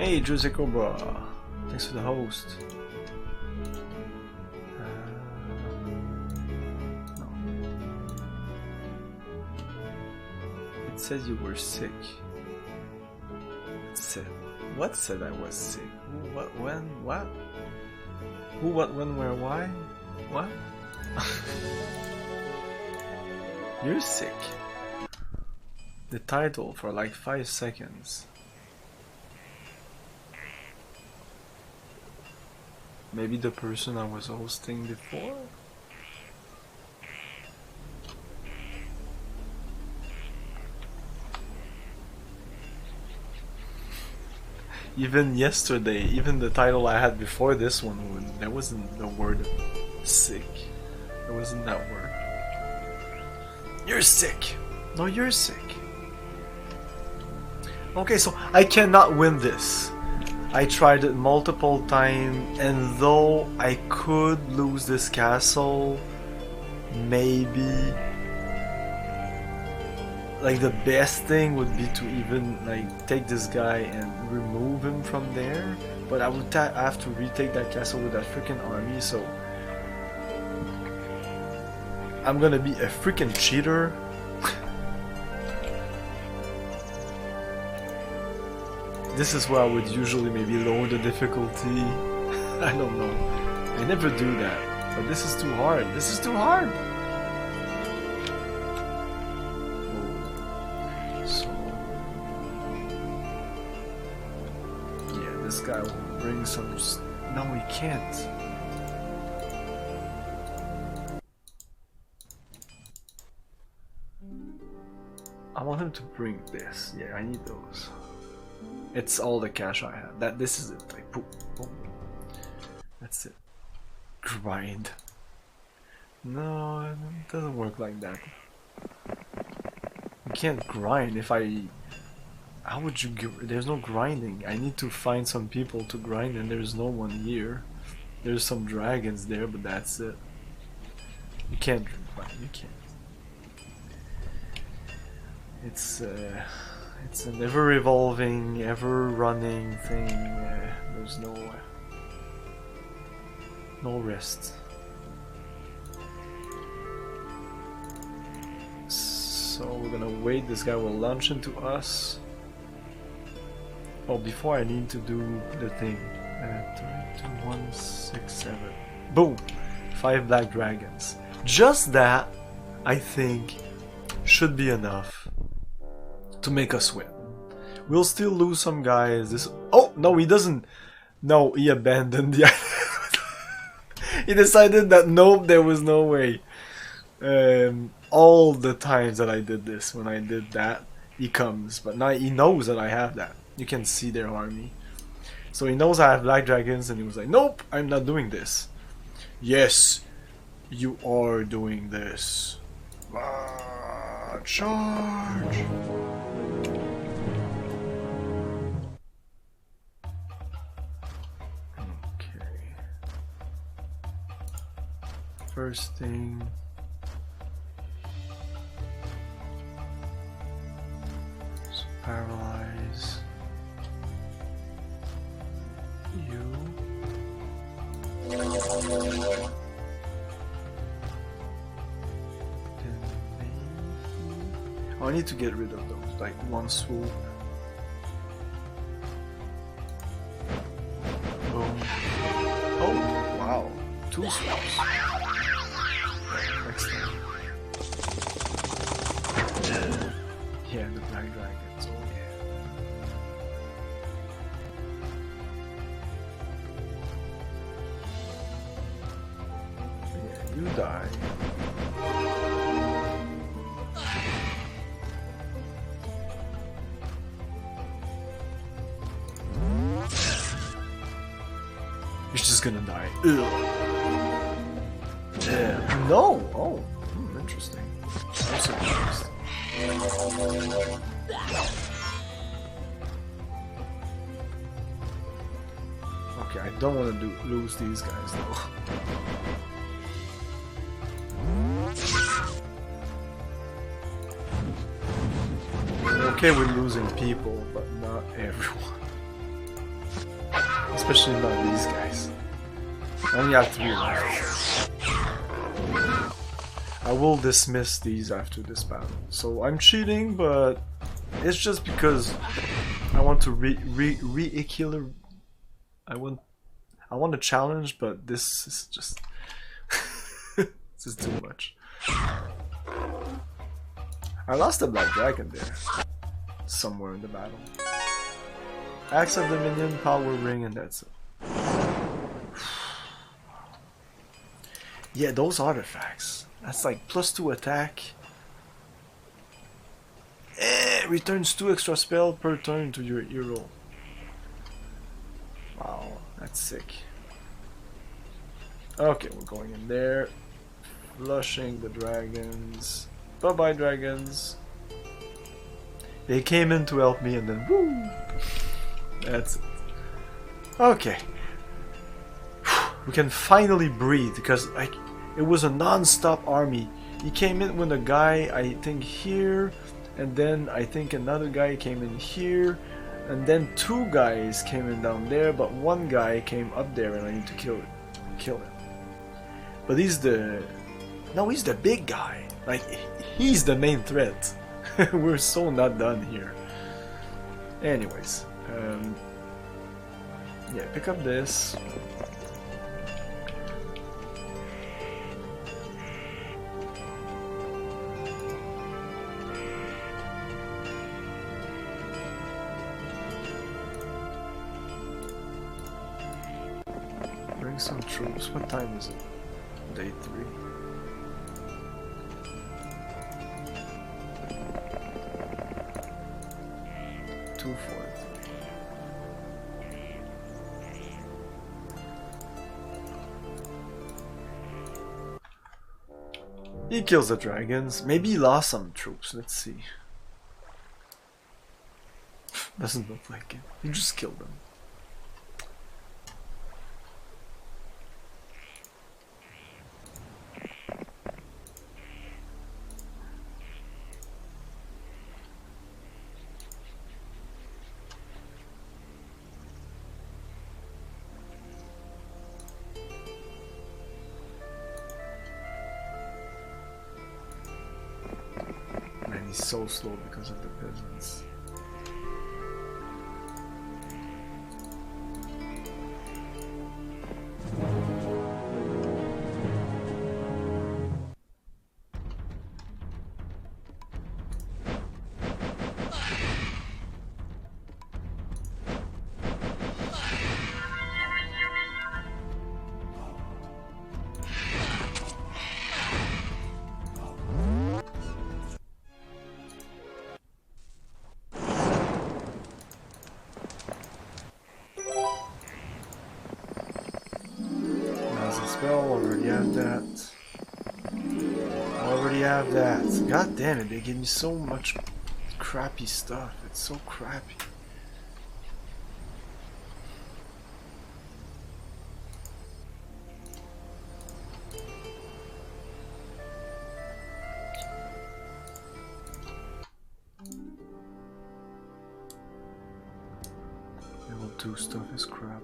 Hey, Jose Cobra. Thanks for the host. No. It says you were sick. It said. What said I was sick? Who, what, when, what? Who, what, when, where, why? What? You're sick. The title for like 5 seconds. Maybe the person I was hosting before? Even yesterday, even the title I had before this one, there wasn't the word sick. There wasn't that word. You're sick. No, you're sick. Okay, so I cannot win this. I tried it multiple times, and though I could lose this castle, maybe like the best thing would be to even like take this guy and remove him from there, but I would have to retake that castle with that freaking army, so I'm gonna be a freaking cheater. This is where I would usually maybe lower the difficulty. I don't know. I never do that. But this is too hard. This is too hard! So... yeah, this guy will bring some... no, he can't. I want him to bring this. Yeah, I need those. It's all the cash I have. This is it. Like boom, boom. That's it. Grind. No, it doesn't work like that. You can't grind if I. How would you? There's no grinding. I need to find some people to grind, and there's no one here. There's some dragons there, but that's it. You can't grind. You can't. It's an ever-evolving, ever-running thing. There's no rest. So we're gonna wait. This guy will launch into us. Oh, before I need to do the thing. 3, 2, 1, 6, 7. Boom! 5 black dragons. Just that, I think, should be enough to make us win. We'll still lose some guys. This. Oh no, he doesn't. No, he abandoned the. He decided that nope, there was no way. All the times that I did this, when I did that, he comes. But now he knows that I have that. You can see their army. So he knows I have black dragons, and he was like, "Nope, I'm not doing this." Yes, you are doing this. Charge! First thing, so paralyze you. Then maybe... oh, I need to get rid of those, like one swoop. Boom. Oh, wow, 2 swoops. Next time. Yeah, the black dragons, oh yeah. Yeah, you die. You're just gonna die. Ugh. Yeah. No! Oh, interesting. I'm surprised. Okay, I don't want to lose these guys though. I'm okay with losing people, but not everyone. Especially not these guys. I only have 3 left. I will dismiss these after this battle. So I'm cheating, but it's just because I want to I want a challenge, but this is just this is too much. I lost a black dragon there, somewhere in the battle. Axe of Dominion, power ring, and that's it. Yeah, those artifacts. That's like +2 attack. Returns 2 extra spell per turn to your hero. Wow, that's sick. Okay, we're going in there. Flushing the dragons. Bye bye, dragons. They came in to help me and then woo! That's it. Okay. We can finally breathe because like it was a non-stop army. He came in with a guy, I think here, and then I think another guy came in here, and then 2 guys came in down there, but 1 guy came up there and I need to kill him. But he's the big guy. Like he's the main threat. We're so not done here. Anyways, yeah, pick up this. Bring some troops. What time is it? Day 3. He kills the dragons. Maybe he lost some troops. Let's see. Doesn't look like it. He just killed them. He's so slow because of the peasants. God damn it, they give me so much crappy stuff. It's so crappy. Level 2 stuff is crap.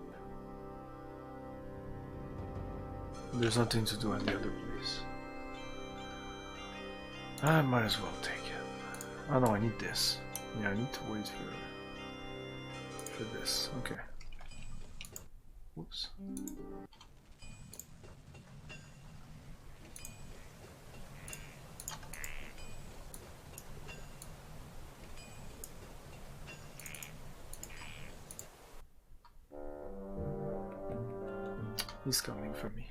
There's nothing to do at the other place. I might as well take it. Oh no, I need this. Yeah, I need to wait for this. Okay. Whoops. He's coming for me.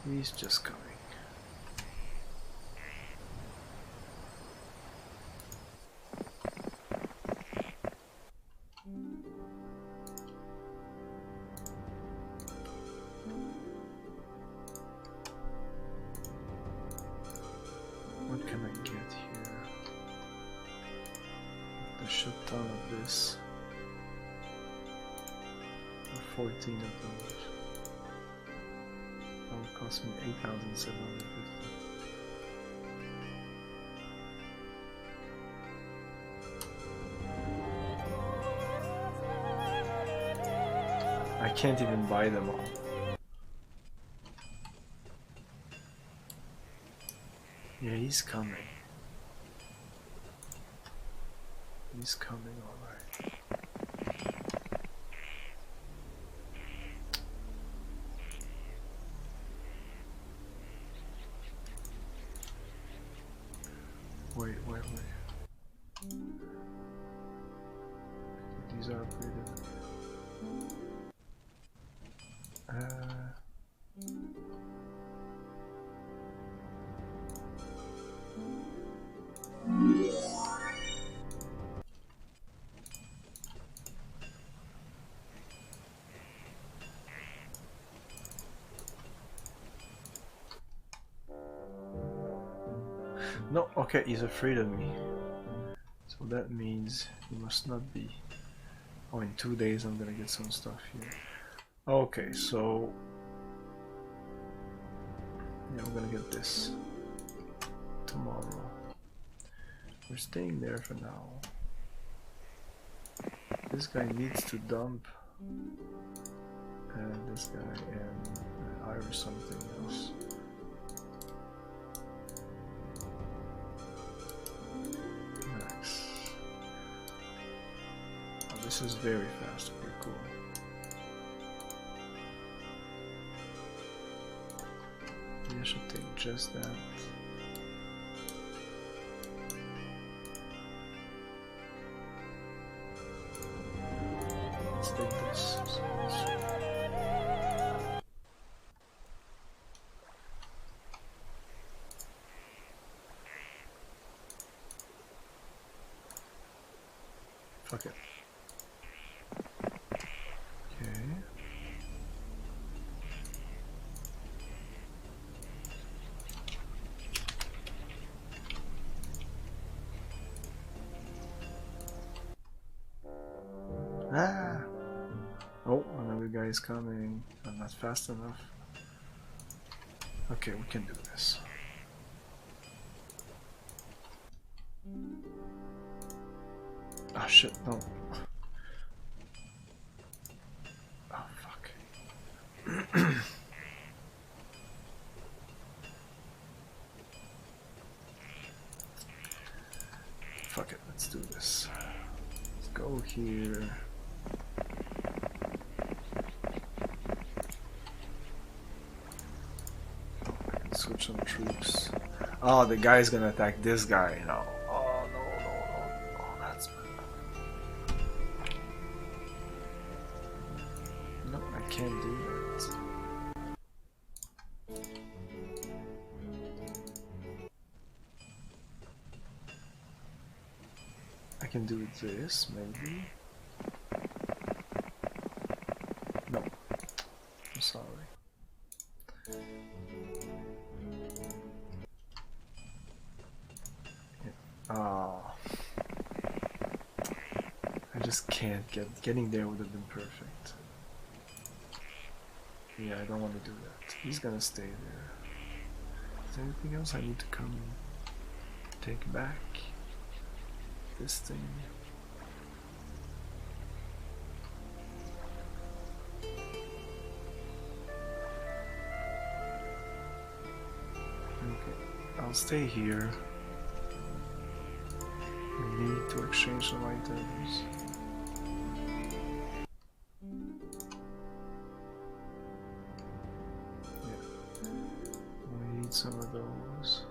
He's just coming. What can I get here? A shit ton of this. 14 of those. That would cost me 8,750. I can't even buy them all. Yeah, he's coming. He's coming, alright. Wait. These are upgraded. No, okay, he's afraid of me. So that means he must not be. Oh, in 2 days I'm gonna get some stuff here. Okay, so yeah, I'm gonna get this tomorrow. We're staying there for now. This guy needs to dump this guy and hire something else. Nice. Oh, this is very fast. Okay, cool. Maybe I should take just that. Let's take this. Fuck it. Okay. Ah! Oh, another guy is coming. I'm not fast enough. Okay, we can do this. Ah, shit, no. Oh, fuck. Fuck it, let's do this. Let's go here. Oh, I can switch some troops. Oh, the guy's gonna attack this guy now. Oh, no. Oh, that's bad. No, I can't do that. I can do this, maybe. No. I'm sorry. Yeah. Oh. I just can't getting there would have been perfect. Yeah, I don't want to do that. He's gonna stay there. Is there anything else I need to come take back? This thing. Okay, I'll stay here. We need to exchange some items. Yeah, we need some of those.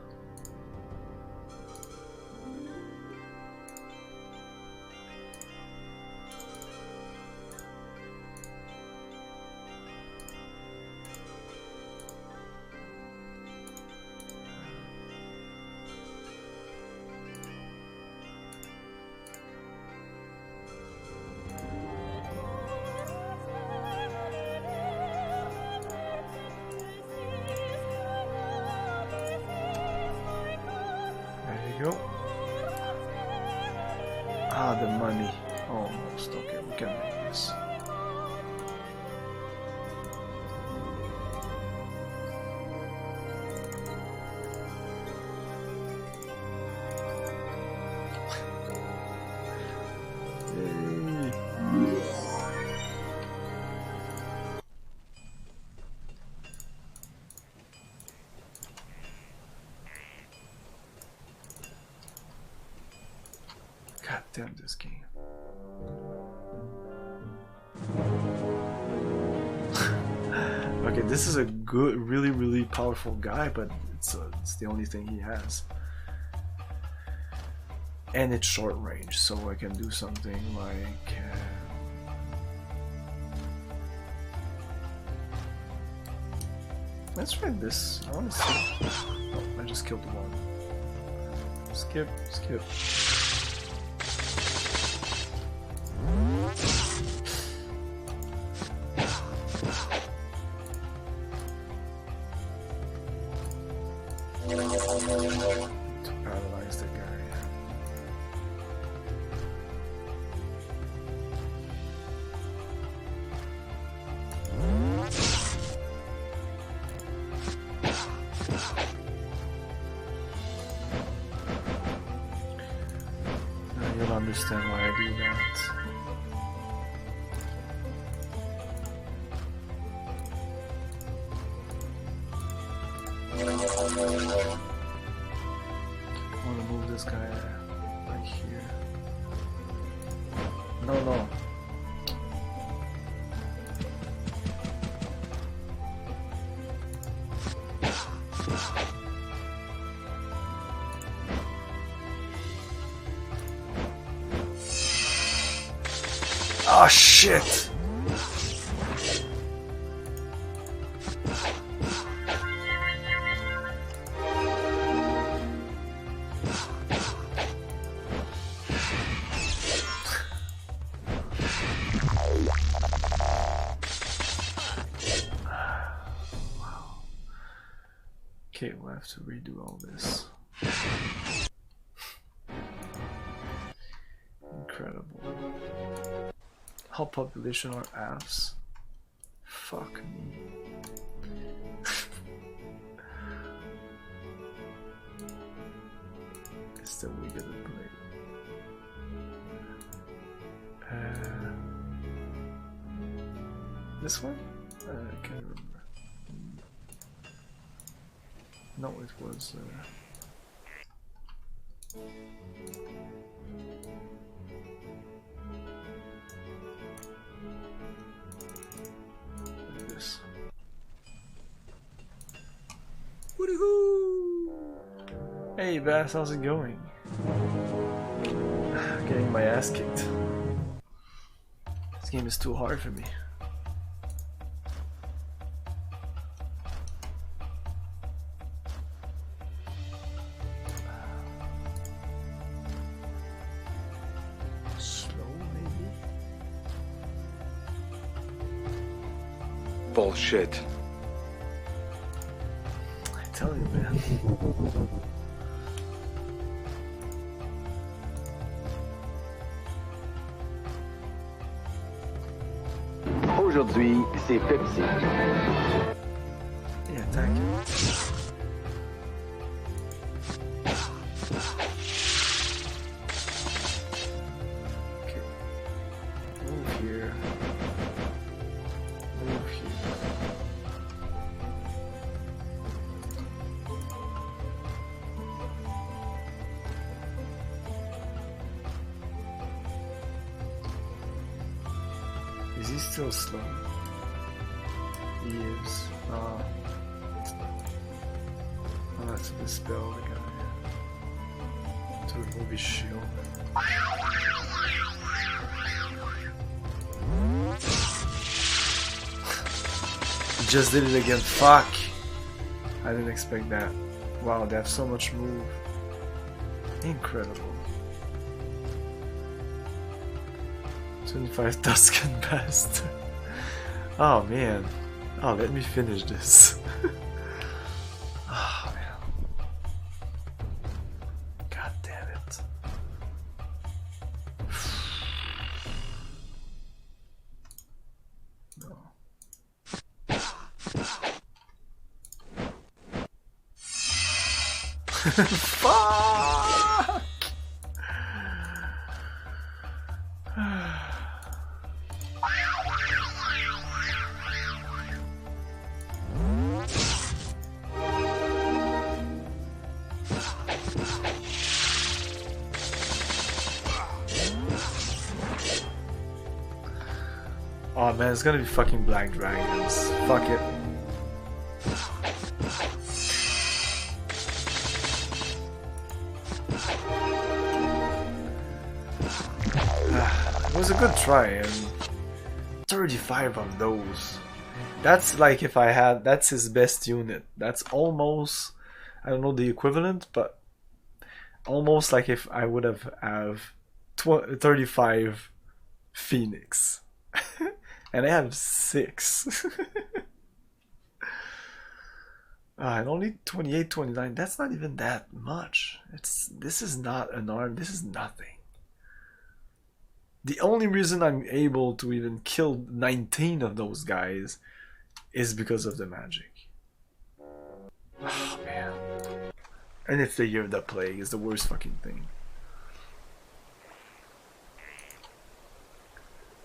Go. Ah, the money. Almost. Okay, we can make this. Yay. Damn this game. Okay, this is a good, really powerful guy, but it's the only thing he has. And it's short range, so I can do something like... let's try this. I want to see. Oh, I just killed the one. Skip, skip. To paralyze the guy. You'll understand why I do that. I want to move this guy right here. No. Oh shit! Okay, we'll have to redo all this. Incredible. How population are apps? Fuck me. Still we get a break. This one? I can't remember. No, it was this. Woohoo! Hey Bass, how's it going? Getting my ass kicked. This game is too hard for me. Bullshit. I tell you, man. Aujourd'hui, c'est Pepsi. Yeah, thank you. Okay. Move here. Move here. Is he still slow? He is. Oh, that's to dispel the guy. To remove his shield. He just did it again. Fuck! I didn't expect that. Wow, they have so much move. Incredible. 25 Tuscan bastard. Oh man. Oh, let me finish this. Oh man. God damn it. No. Fuck! Oh man, it's gonna be fucking black dragons. Fuck it. It was a good try, and 35 of those. That's like if I had, that's his best unit. That's almost, I don't know the equivalent, but almost like if I would have 35 Phoenix. And I have 6. And only 28, 29. That's not even that much. This is not an arm. This is nothing. The only reason I'm able to even kill 19 of those guys is because of the magic. Oh man. And it's the year of the plague is the worst fucking thing.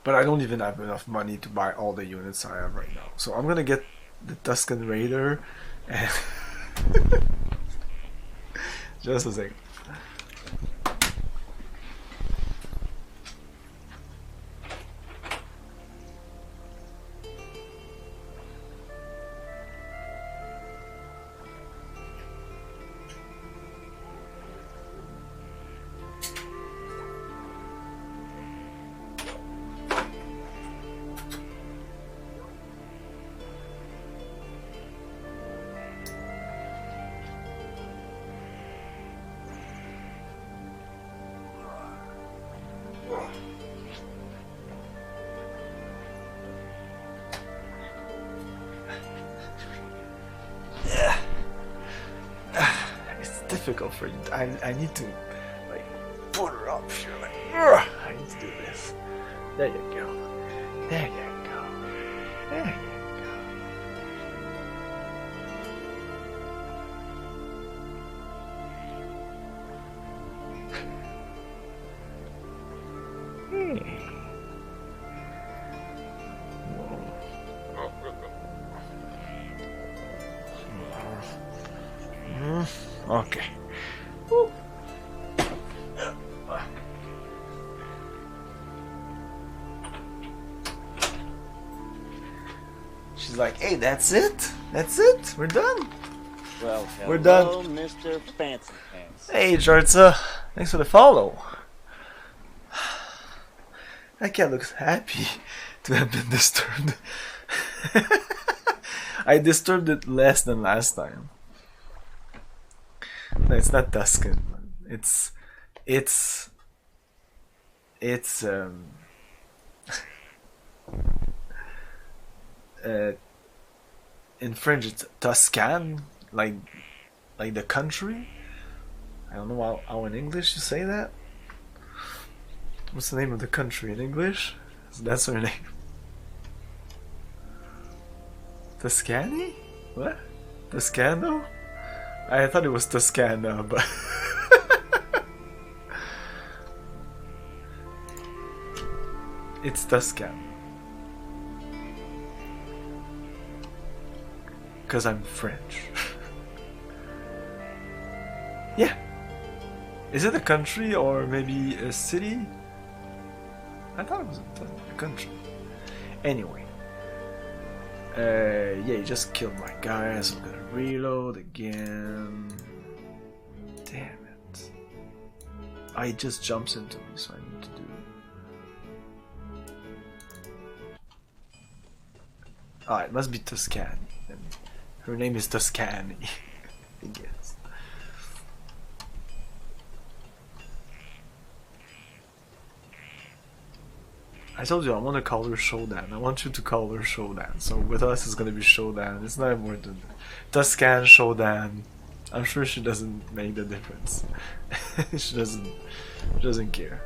But I don't even have enough money to buy all the units I have right now. So I'm gonna get the Tusken Raider and just a second. Difficult for you. I need to like put her up here. Like, I need to do this. There you go. There you go. There you Okay. Woo. She's like, hey, that's it? That's it? We're done? Well, we're done. hello, Mr. Fancy Pants. Hey, Jarza. Thanks for the follow. That cat looks happy to have been disturbed. I disturbed it less than last time. No, it's not Tusken. It's in French it's Tuscan, like the country. I don't know how in English you say that. What's the name of the country in English? That's her name. Tuscany? What? Toscano? I thought it was Toscana, but it's Tuscan. Because I'm French. Yeah. Is it a country or maybe a city? I thought it was a country. Anyway. Yeah, you just killed my guy, so I'm gonna reload again. Damn it. It just jumps into me, so I need to do it. It must be Tuscany. And her name is Tuscany, I guess. I told you I want to call her Shodan. I want you to call her Shodan. So with us it's gonna be Shodan. It's not important. Tuscan Shodan. I'm sure she doesn't make the difference. she doesn't care.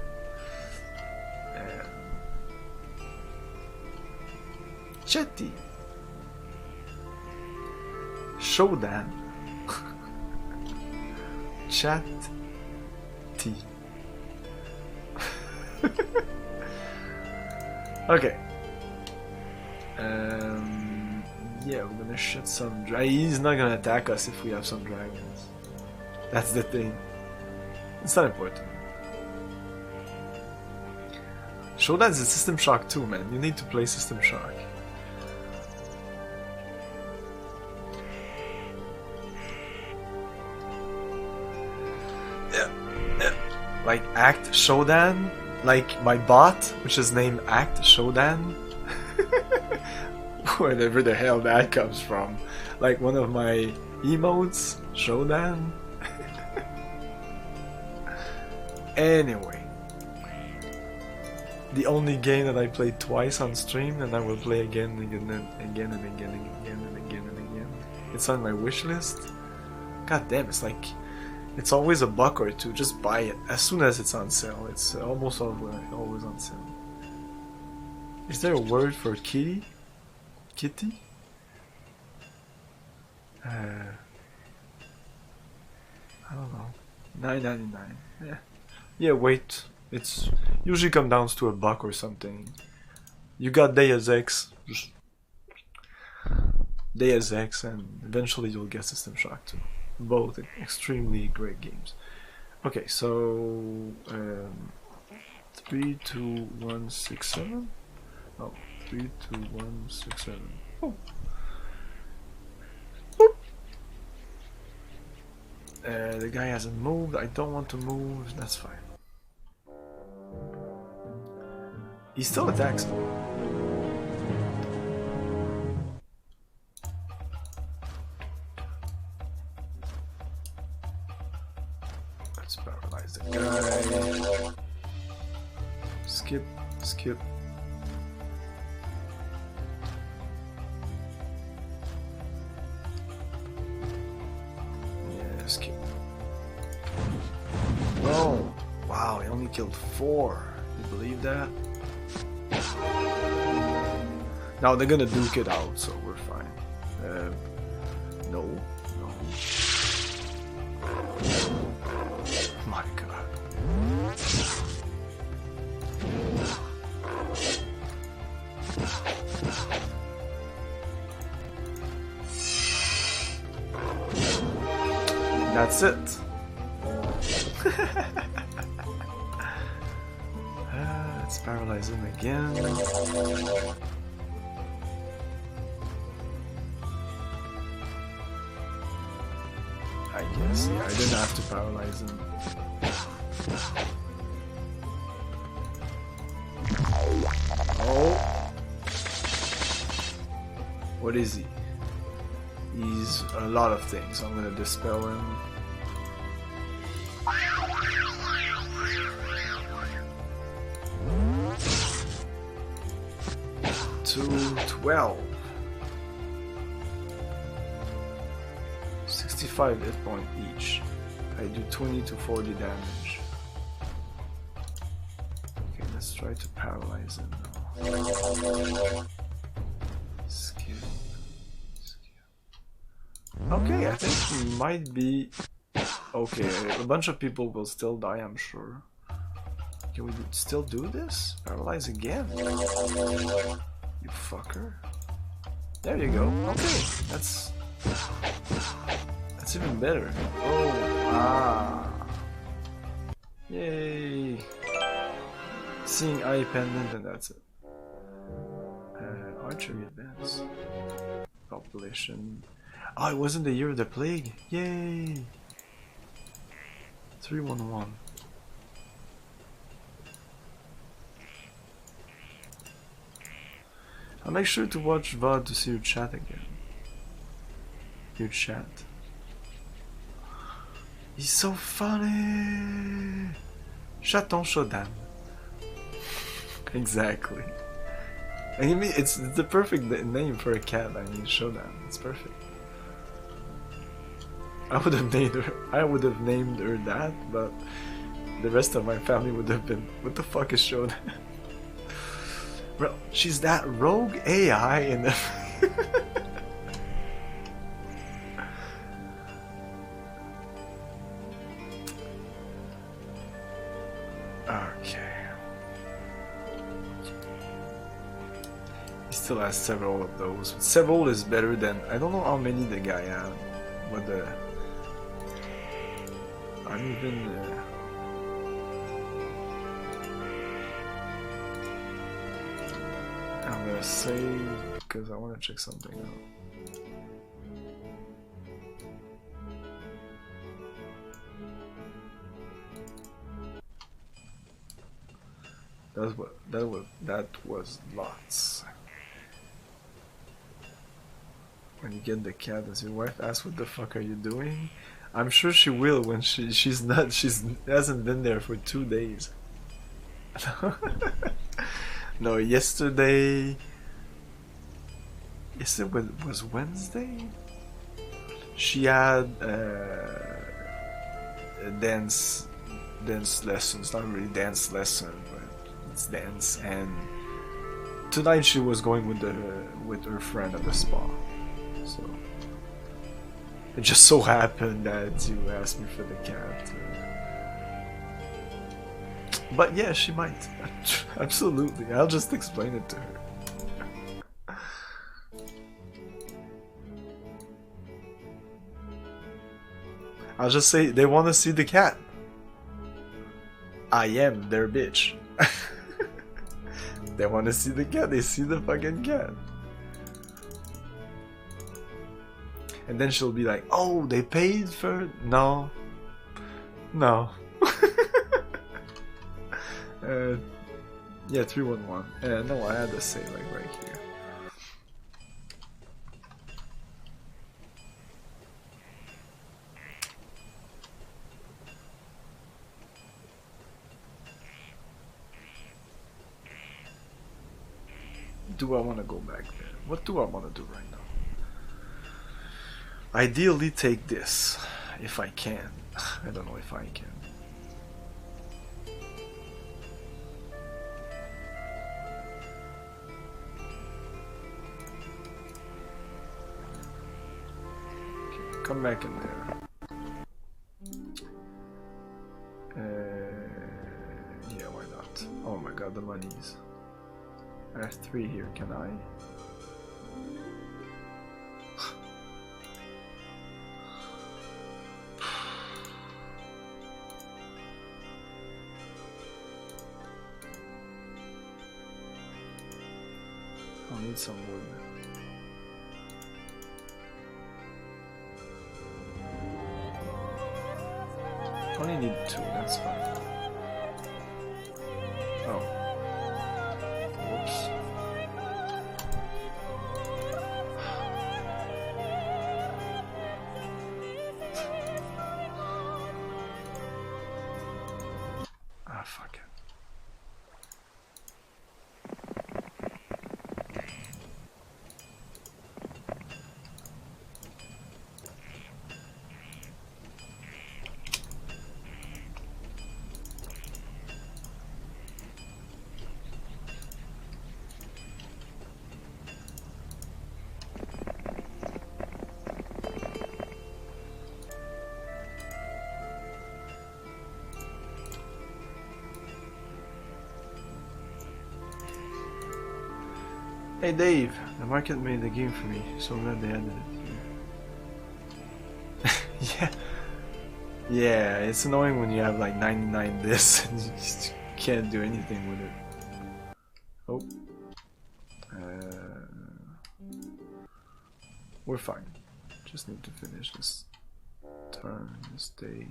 Chetty. Shodan. Chat T. Okay. Yeah, we're gonna shoot some he's not gonna attack us if we have some dragons. That's the thing. It's not important. Showdown's a System Shock too, man. You need to play System Shock. Like Act Showdown, like my bot, which is named Act Showdown. Whatever the hell that comes from. Like one of my emotes, Showdown. Anyway. The only game that I played twice on stream, and I will play again and again and again and again and again and again and again. It's on my wish list. God damn, it's like... It's always $1 or $2, just buy it as soon as it's on sale. It's almost always on sale. Is there a word for kitty? Kitty? I don't know. $9.99. Yeah. Yeah, wait. It's usually come down to $1 or something. You got Deus Ex. Just Deus Ex, and eventually you'll get System Shock too. Both extremely great games. Okay, so 3, 2, 1, 6, 7. Oh, 3, 2, 1, 6, 7. Oh. The guy hasn't moved. I don't want to move. That's fine. He still attacks me. Let's paralyze the guy. Skip, skip. Yeah, skip. No! Wow, he only killed 4. You believe that? Now they're gonna duke it out, so we're fine. No, no. My God. That's it. Let's paralyze him again. I guess, yeah, I didn't have to paralyze him. Oh! What is he? He's a lot of things. I'm gonna dispel him. To 12. 65 hit point each. I do 20 to 40 damage. Okay, let's try to paralyze him now. Skill. Okay, I think he might be... Okay, a bunch of people will still die, I'm sure. Can we still do this? Paralyze again? You fucker. There you go. Okay, that's even better. Oh, ah. Yay. Seeing eye pendant, and that's it. Archery advance. Population. Oh, it wasn't the year of the plague. Yay. 311. I'll make sure to watch VOD to see your chat again. Your chat. He's so funny! Chaton Shodan. Exactly. I mean, it's the perfect name for a cat. I mean, Shodan. It's perfect. I would have named her that, but the rest of my family would have been, what the fuck is Shodan? Bro, she's that rogue AI in the... Okay. He still has several of those. Several is better than... I don't know how many the guy had, but the... I'm even... gonna save because I want to check something out. That was lots. When you get the cat, does your wife ask what the fuck are you doing? I'm sure she will when she hasn't been there for 2 days. No, yesterday was Wednesday. She had a dance lesson. It's not really dance lesson, but it's dance. And tonight she was going with her friend at the spa. So it just so happened that you asked me for the cat. But yeah, she might. Absolutely. I'll just explain it to her. I'll just say they want to see the cat. I am their bitch. They want to see the cat. They see the fucking cat. And then she'll be like, oh, they paid for it? No. No. Yeah, 311. No, I had to say like right here. Do I want to go back there? What do I want to do right now? Ideally take this, if I can. I don't know if I can. Okay, come back in there. Yeah, why not? Oh my god, the monies. I have 3 here, can I? I'll need some wood. Only need 2, that's fine. Oh. Whoops. Ah, fuck it. Hey Dave, the market made the game for me, so glad they added it. Yeah. Yeah, it's annoying when you have like 99 this and you just can't do anything with it. Oh. We're fine. Just need to finish this turn, this day.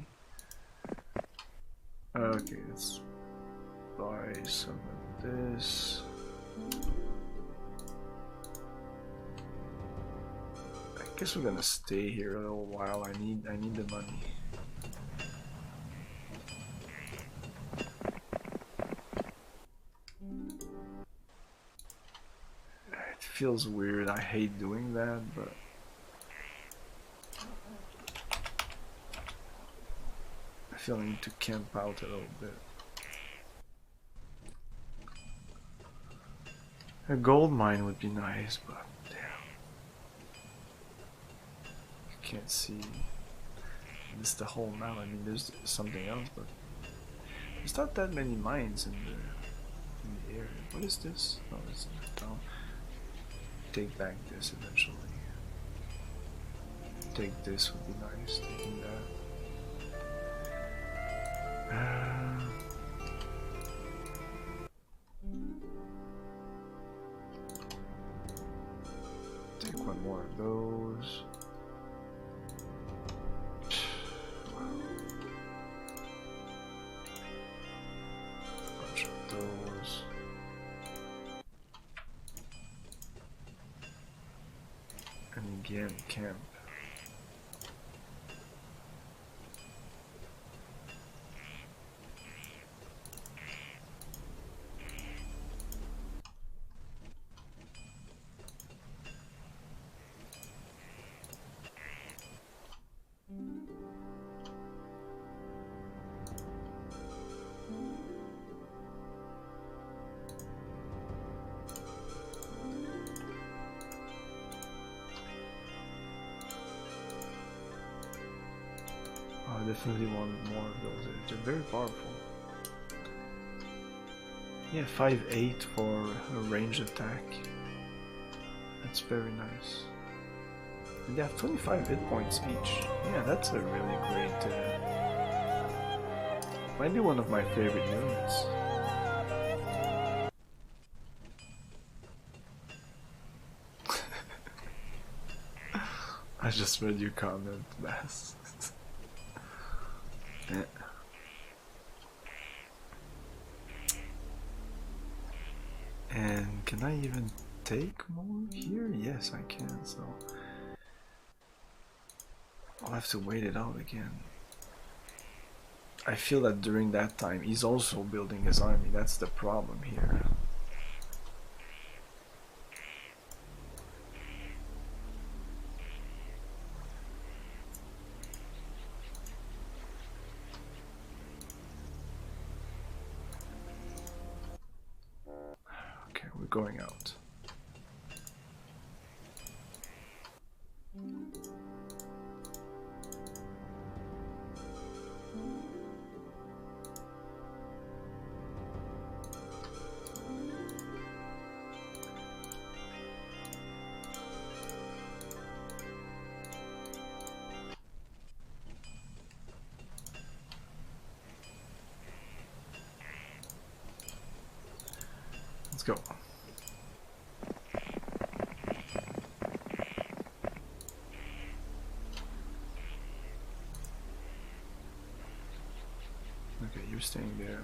Okay, let's buy some of this. I guess we're gonna stay here a little while. I need the money. It feels weird. I hate doing that, but I feel I need to camp out a little bit. A gold mine would be nice, but can't see this the whole map. I mean, there's something else, but there's not that many mines in the area. What is this? Oh, it's in the town. Take back this eventually. Take this would be nice. Taking that. One more of those. Bunch of those. And again, camp. I definitely want more of those. They're very powerful. Yeah, 5/8 for a range attack. That's very nice. And they have 25 hit points each. Yeah, that's a really great. Might be one of my favorite units. I just read your comment, Bass. Yeah. And can I even take more here? Yes, I can, so I'll have to wait it out again. I feel that during that time he's also building his army. That's the problem here. Okay, we're going out. Let's go. Okay, you're staying there.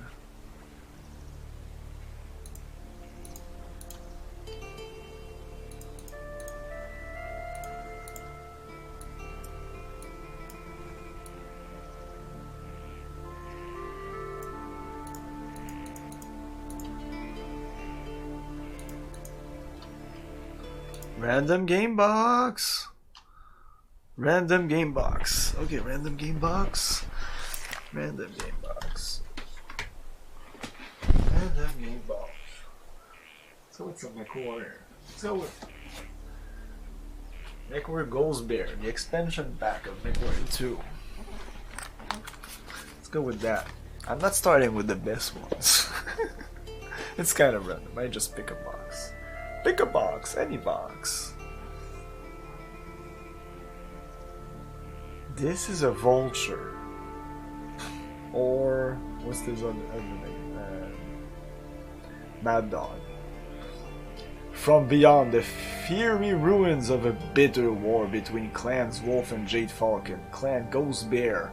Random game box. Random game box. Okay, random game box. Random game box. Random game box. So what's up, McWarrior? So with McWarrior Goals Bear, the expansion pack of McWarrior 2. Let's go with that. I'm not starting with the best ones. It's kind of random. I just pick a box. Pick a box, any box. This is a vulture. Or what's this other name? Mad Dog. From beyond the fiery ruins of a bitter war between clans Wolf and Jade Falcon, Clan Ghost Bear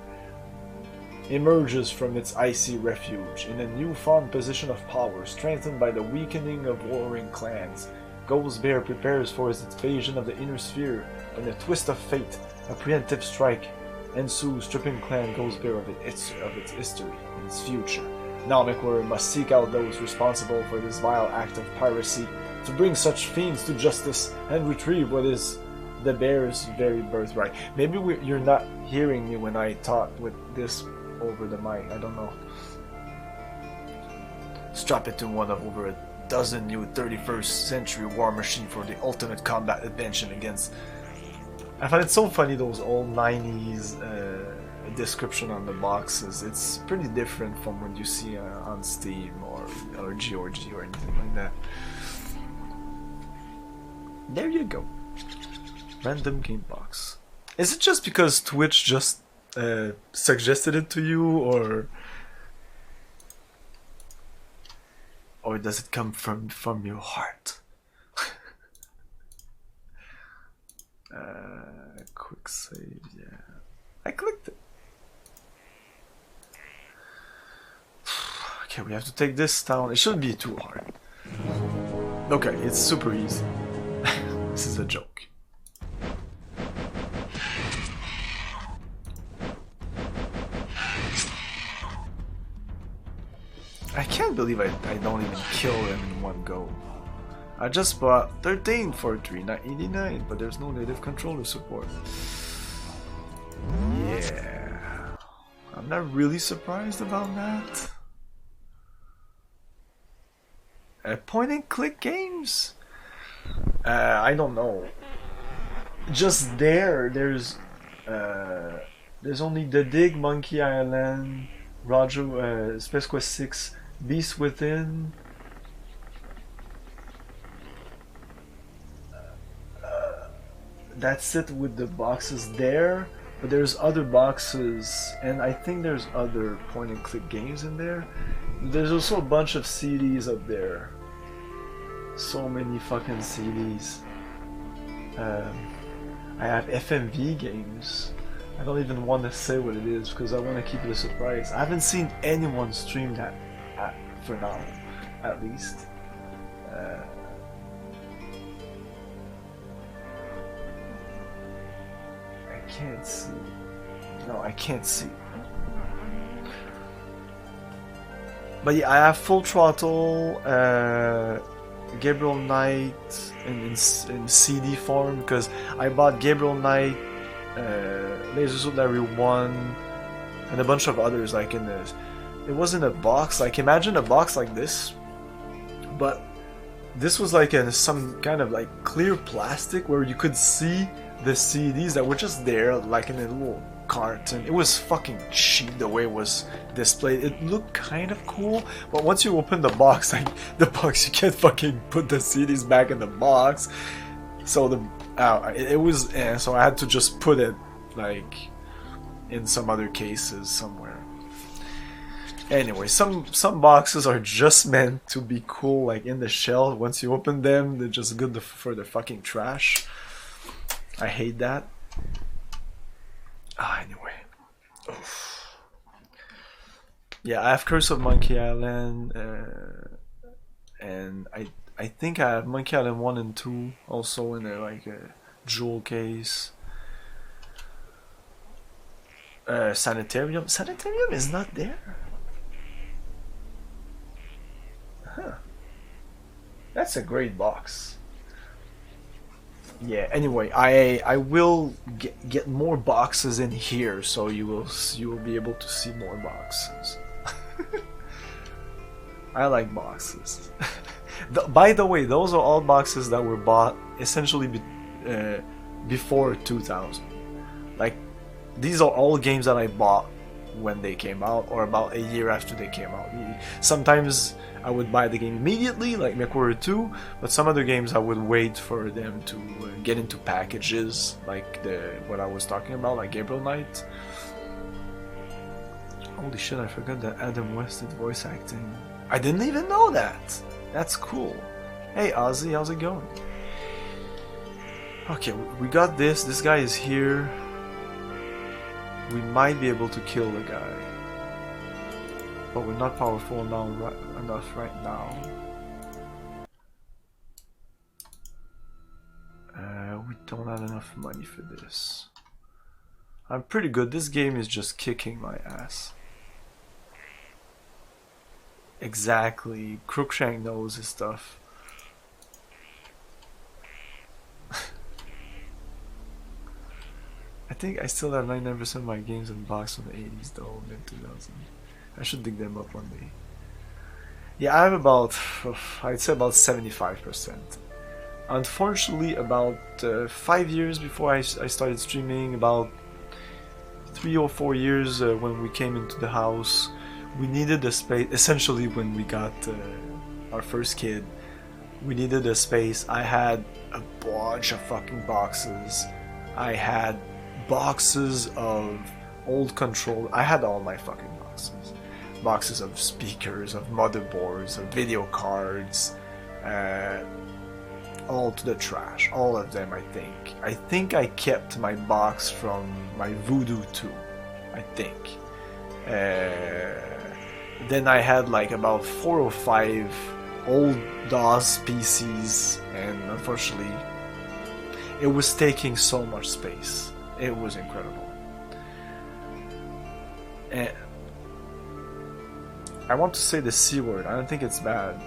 emerges from its icy refuge in a newfound position of power, strengthened by the weakening of warring clans. Ghost Bear prepares for its invasion of the inner sphere. In a twist of fate, a preemptive strike ensues, stripping Clan Ghost Bear of its history and its future. Now McWarrior must seek out those responsible for this vile act of piracy, to bring such fiends to justice and retrieve what is the bear's very birthright. Maybe you're not hearing me when I talk with this over the mic. I don't know. Strap it to one of over a dozen new 31st century war machine for the ultimate combat adventure against. I find it so funny, those old 90s description on the boxes. It's pretty different from what you see on Steam or GOG or anything like that. There you go. Random game box. Is it just because Twitch just suggested it to you, or does it come from your heart? Quick save, yeah. I clicked it. Okay, we have to take this down. It shouldn't be too hard. Okay, it's super easy. This is a joke. I can't believe I don't even kill them in one go. I just bought 13 for $3.89, but there's no native controller support. Yeah, I'm not really surprised about that. Point and click games? I don't know. Just there's only The Dig, Monkey Island, Roger, Space Quest 6, Beast Within. That's it with the boxes there, but there's other boxes, and I think there's other point and click games in there. There's also a bunch of CDs up there. So many fucking CDs. I have FMV games. I don't even want to say what it is because I want to keep it a surprise. I haven't seen anyone stream that for now, at least. I can't see. No, I can't see. But yeah, I have Full Throttle, Gabriel Knight in CD form because I bought Gabriel Knight, Laser Suit Larry 1, and a bunch of others like in this. It wasn't a box, like imagine a box like this, but this was like in some kind of like clear plastic where you could see the CDs that were just there like in a little carton. It was fucking cheap the way it was displayed. It looked kind of cool, but once you open the box, like the box, you can't fucking put the CDs back in the box. So it was, so I had to just put it like in some other cases somewhere. Anyway, some boxes are just meant to be cool, like in the shell. Once you open them, they're just good for the fucking trash. I hate that. Anyway. Oof. Yeah, I have Curse of Monkey Island, and I think I have Monkey Island 1 and 2 also in a jewel case. Sanitarium is not there. Huh. That's a great box. Yeah, anyway, I will get more boxes in here, so you will be able to see more boxes. I like boxes. By the way, those are all boxes that were bought essentially before 2000. Like, these are all games that I bought when they came out or about a year after they came out. Sometimes I would buy the game immediately, like MechWarrior 2, but some other games I would wait for them to get into packages, like what I was talking about, like Gabriel Knight. Holy shit, I forgot that Adam West did voice acting. I didn't even know that! That's cool. Hey Ozzy, how's it going? Okay, we got this. This guy is here. We might be able to kill the guy, but we're not powerful enough right now. We don't have enough money for this. I'm pretty good. This game is just kicking my ass. Exactly. Crookshank knows his stuff. I think I still have 99% of my games in box from the 80s though, mid 2000. I should dig them up one day. Yeah, I have about, I'd say about 75%. Unfortunately, about 5 years before I started streaming, about 3 or 4 years when we came into the house, we needed a space. Essentially, when we got our first kid, we needed a space. I had a bunch of fucking boxes. I had boxes of old control. I had all my fucking boxes. Boxes of speakers, of motherboards, of video cards, all to the trash. All of them, I think. I think I kept my box from my Voodoo too. I think. Then I had like about 4 or 5 old DOS PCs, and unfortunately, it was taking so much space. It was incredible. And I want to say the C word. I don't think it's bad.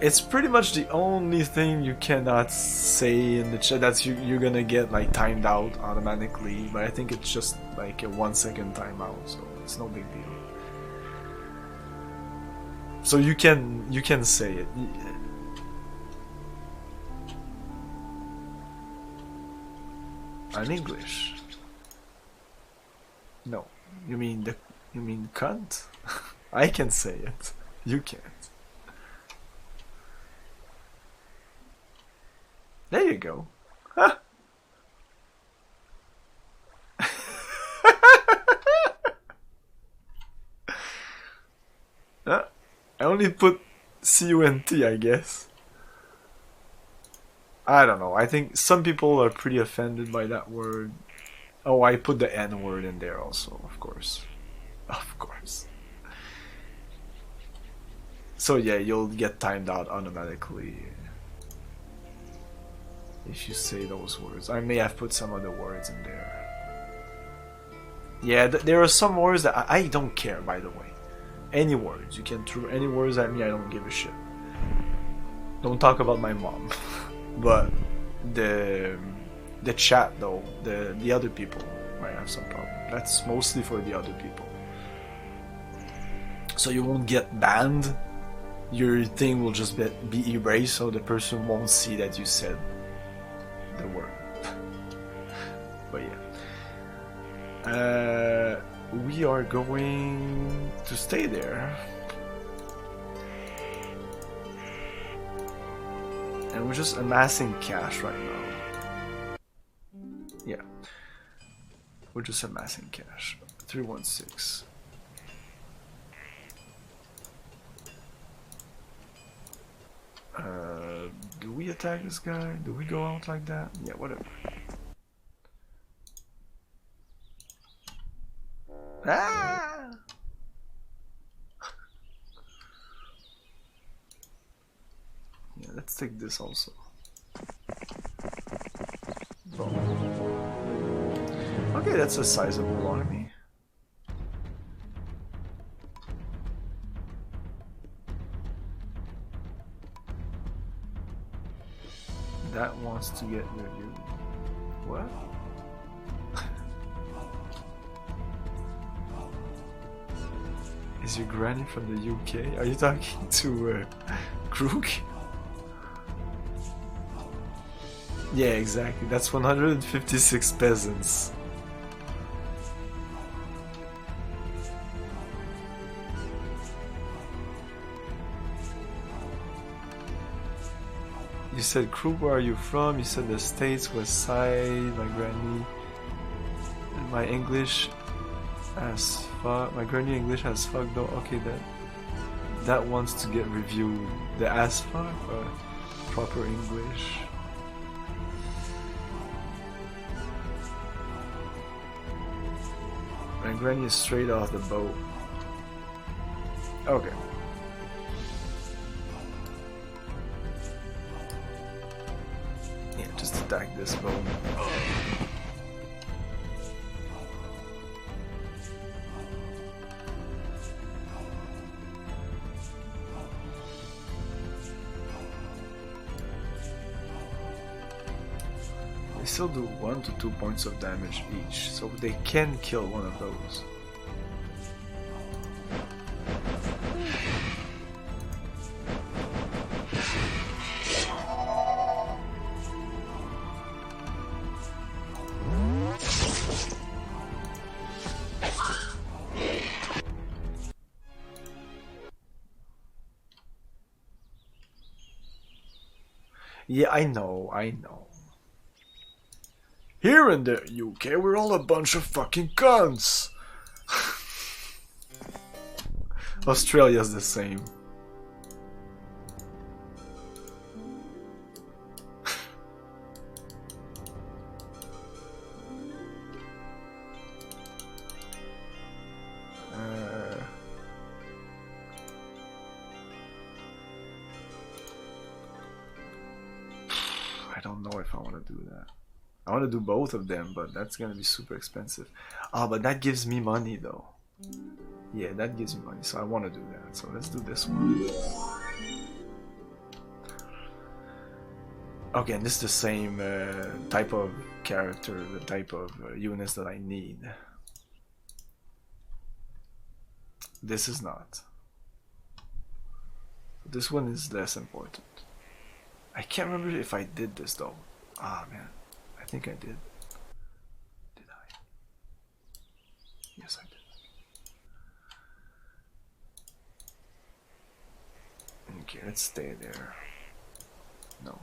It's pretty much the only thing you cannot say in the chat. That's you're gonna get like timed out automatically. But I think it's just like a 1 second timeout, so it's no big deal. So you can say it. In English. No, you mean cunt? I can say it. You can't. There you go. Huh? I only put C-U-N-T, I guess. I don't know. I think some people are pretty offended by that word. Oh, I put the N word in there also, of course. Of course. So yeah, you'll get timed out automatically if you say those words. I may have put some other words in there. Yeah, there are some words that I don't care, by the way. Any words. You can throw any words at me, I don't give a shit. Don't talk about my mom. But the chat though, the other people might have some problem. That's mostly for the other people. So you won't get banned. Your thing will just be erased, so the person won't see that you said the word. But yeah. We are going to stay there. And we're just amassing cash right now. Yeah. We're just amassing cash. 316. Do we attack this guy? Do we go out like that? Yeah, whatever. Ah! Yeah, let's take this also. Boom. Okay, that's a sizable army. That wants to get reviewed. What? Is your granny from the UK? Are you talking to Krug? Yeah, exactly. That's 156 peasants. You said, Krug, where are you from? You said the States, West Side, my granny. My English as fuck. My granny English as fuck though. Okay, that wants to get reviewed. The as fuck or proper English? My granny is straight off the boat. Okay. Yeah, just attack this boat. They still do 1 to 2 points of damage each, so they can kill one of those. Yeah, I know. Here in the UK, we're all a bunch of fucking cunts. Australia's the same. don't know if I want to do that. I want to do both of them, but that's gonna be super expensive. Oh, but that gives me money though. Yeah, that gives me money, so I want to do that. So let's do this one. Okay, and this is the same type of character, the type of units that I need. This is not. This one is less important. I can't remember if I did this though. Ah man, I think I did. Did I? Yes, I did. Okay, let's stay there. No.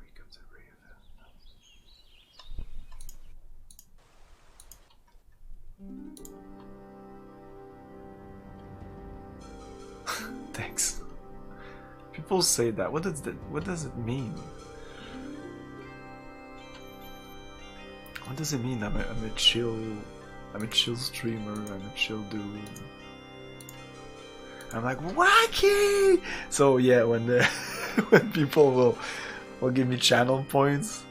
Wake up the Raven. Thanks. People say that. What does it mean? What does it mean? I'm a chill streamer. I'm a chill dude. I'm like wacky. So yeah, when when people will give me channel points,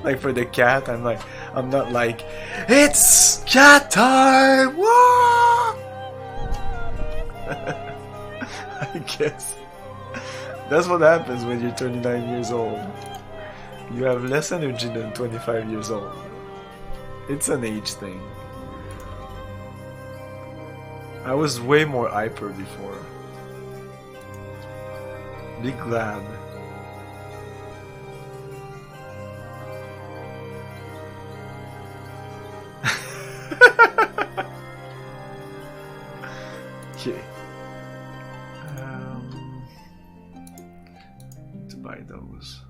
like for the cat, I'm not like it's cat time. Whoa! I guess that's what happens when you're 29 years old. You have less energy than 25 years old. It's an age thing. I was way more hyper before. Be glad. Okay. To buy those.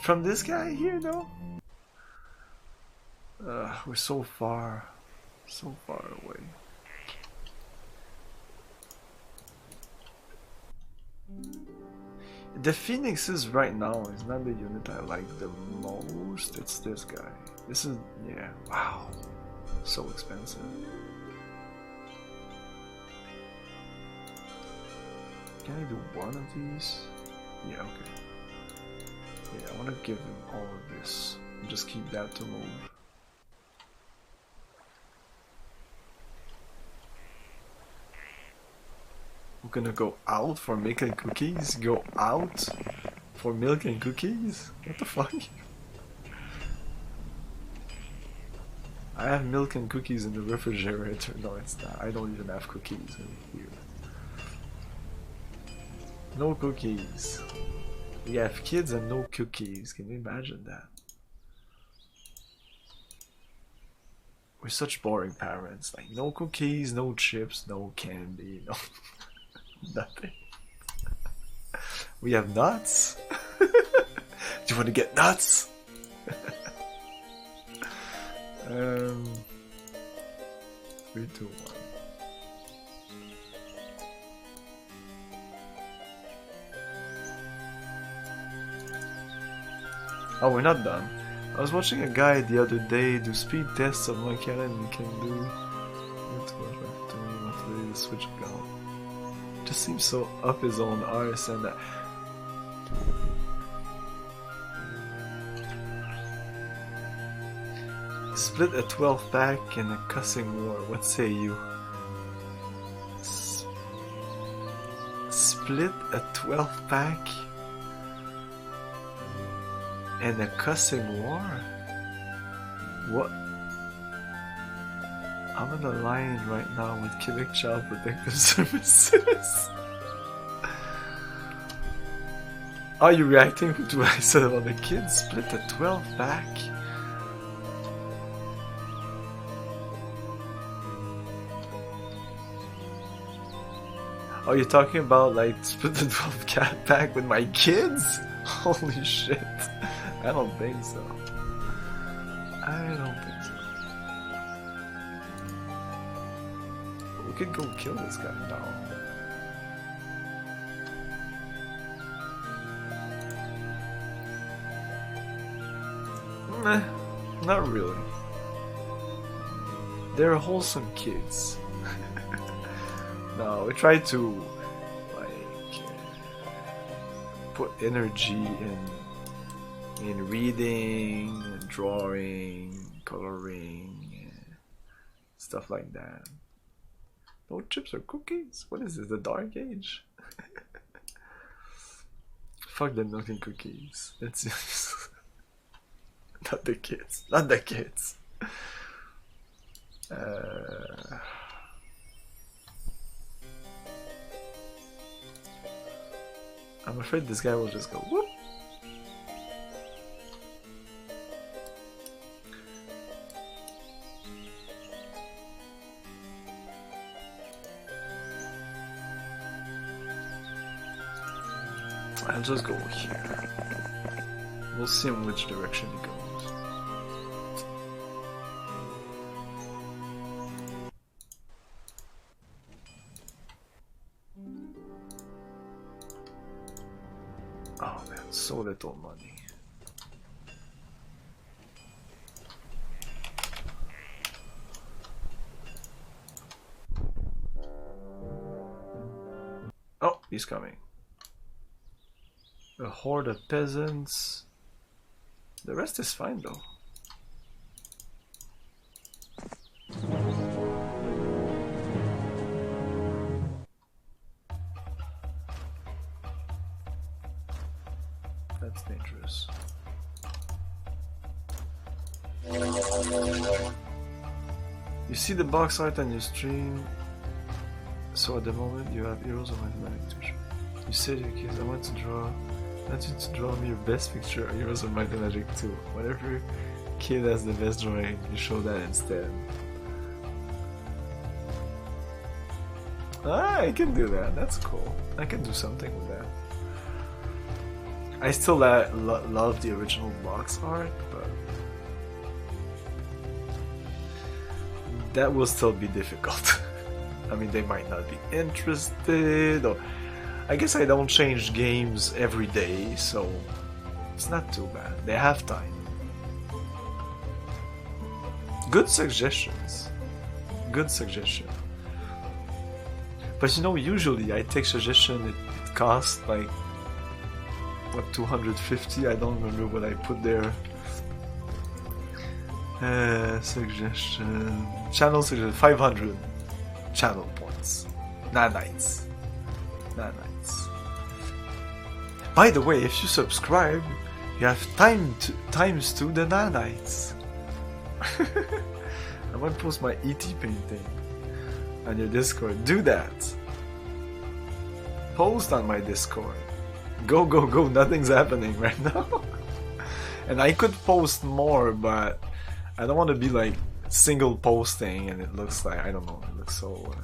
From this guy here though? We're so far away. The Phoenixes right now is not the unit I like the most. It's this guy. This is, yeah, wow, so expensive. Can I do one of these? Yeah, okay. Yeah, I want to give him all of this and just keep that to move. We're gonna go out for milk and cookies? Go out for milk and cookies? What the fuck? I have milk and cookies in the refrigerator. No, it's not. I don't even have cookies in here. No cookies. We have kids and no cookies. Can you imagine that? We're such boring parents. Like, no cookies, no chips, no candy, no nothing. We have nuts. Do you want to get nuts? 3, 2, 1. Oh, we're not done. I was watching a guy the other day do speed tests of my cannon and he can do the switch gun. Just seems so up his own arse and that. Split a 12 pack in a cussing war. What say you? Split a 12 pack and a cussing war? What? I'm on the line right now with Quebec Child Protective Services. Are you reacting to what I said about the kids? Split a 12 pack? Oh, you're talking about like split the 12 cat pack with my kids? Holy shit. I don't think so. I don't think so. We could go kill this guy now. Not really. They're wholesome kids. No, we try to like put energy in reading, and drawing, coloring, stuff like that. No chips or cookies? What is this? The Dark Age? Fuck the milk and cookies. That's just not the kids. Not the kids. I'm afraid this guy will just go whoop. I'll just go here. We'll see in which direction he goes. Oh man, so little money. Oh, he's coming. A horde of peasants. The rest is fine though. That's dangerous. You see the box art on your stream, so at the moment you have heroes of mathematics. You said your kids, I want you to draw me your best picture of Heroes of Might and Magic 2. Whatever kid has the best drawing, you show that instead. Ah, I can do that. That's cool. I can do something with that. I still love the original box art, but that will still be difficult. I mean, they might not be interested, or I guess I don't change games every day, so it's not too bad. They have time. Good suggestions. Good suggestion. But you know, usually I take suggestion, it costs like, what, 250? I don't remember what I put there. Suggestion. Channel suggestion. 500 channel points. Nanites. Nanites. By the way, if you subscribe, you have times 2 the nanites. I might post my ET painting on your Discord. Do that. Post on my Discord. Go, go, go. Nothing's happening right now. And I could post more, but I don't want to be like single posting and it looks like, I don't know, it looks so...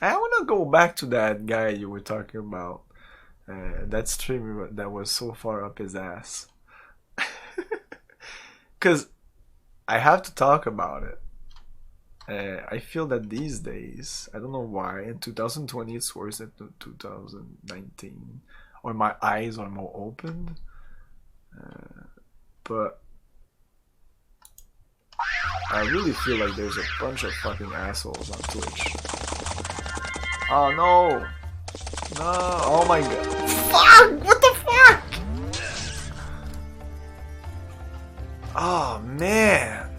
I want to go back to that guy you were talking about. That streamer that was so far up his ass. Because I have to talk about it. I feel that these days, I don't know why, in 2020 it's worse than 2019. Or my eyes are more opened. But I really feel like there's a bunch of fucking assholes on Twitch. Oh no! No! Oh my god! Fuck! What the fuck? Oh man!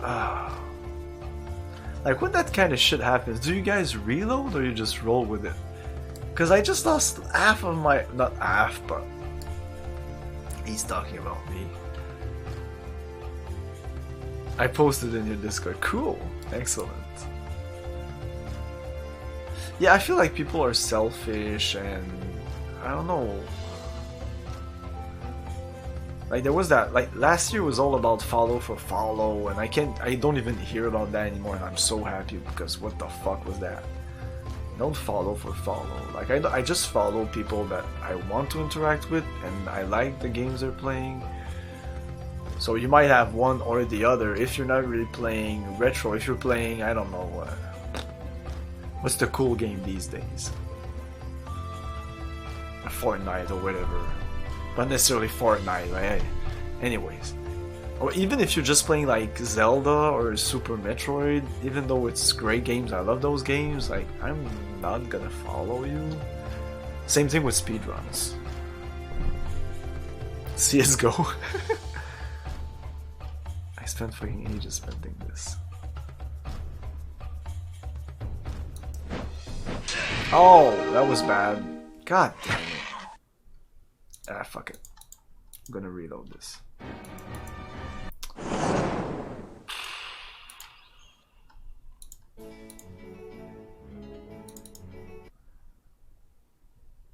Ah. Like when that kind of shit happens, do you guys reload or you just roll with it? Cause I just lost half of my, not half, but he's talking about me. I posted in your Discord. Cool. Excellent. Yeah, I feel like people are selfish and I don't know. Like there was that, like last year was all about follow for follow and I don't even hear about that anymore and I'm so happy because what the fuck was that? Don't follow for follow. Like I just follow people that I want to interact with and I like the games they're playing. So you might have one or the other if you're not really playing retro. If you're playing, I don't know, what's the cool game these days? Fortnite or whatever. Not necessarily Fortnite, right? Anyways. Or even if you're just playing like Zelda or Super Metroid, even though it's great games, I love those games, like I'm not gonna follow you. Same thing with speedruns. CSGO. I spent fucking ages spending this. Oh, that was bad. God damn it. Ah, fuck it. I'm gonna reload this.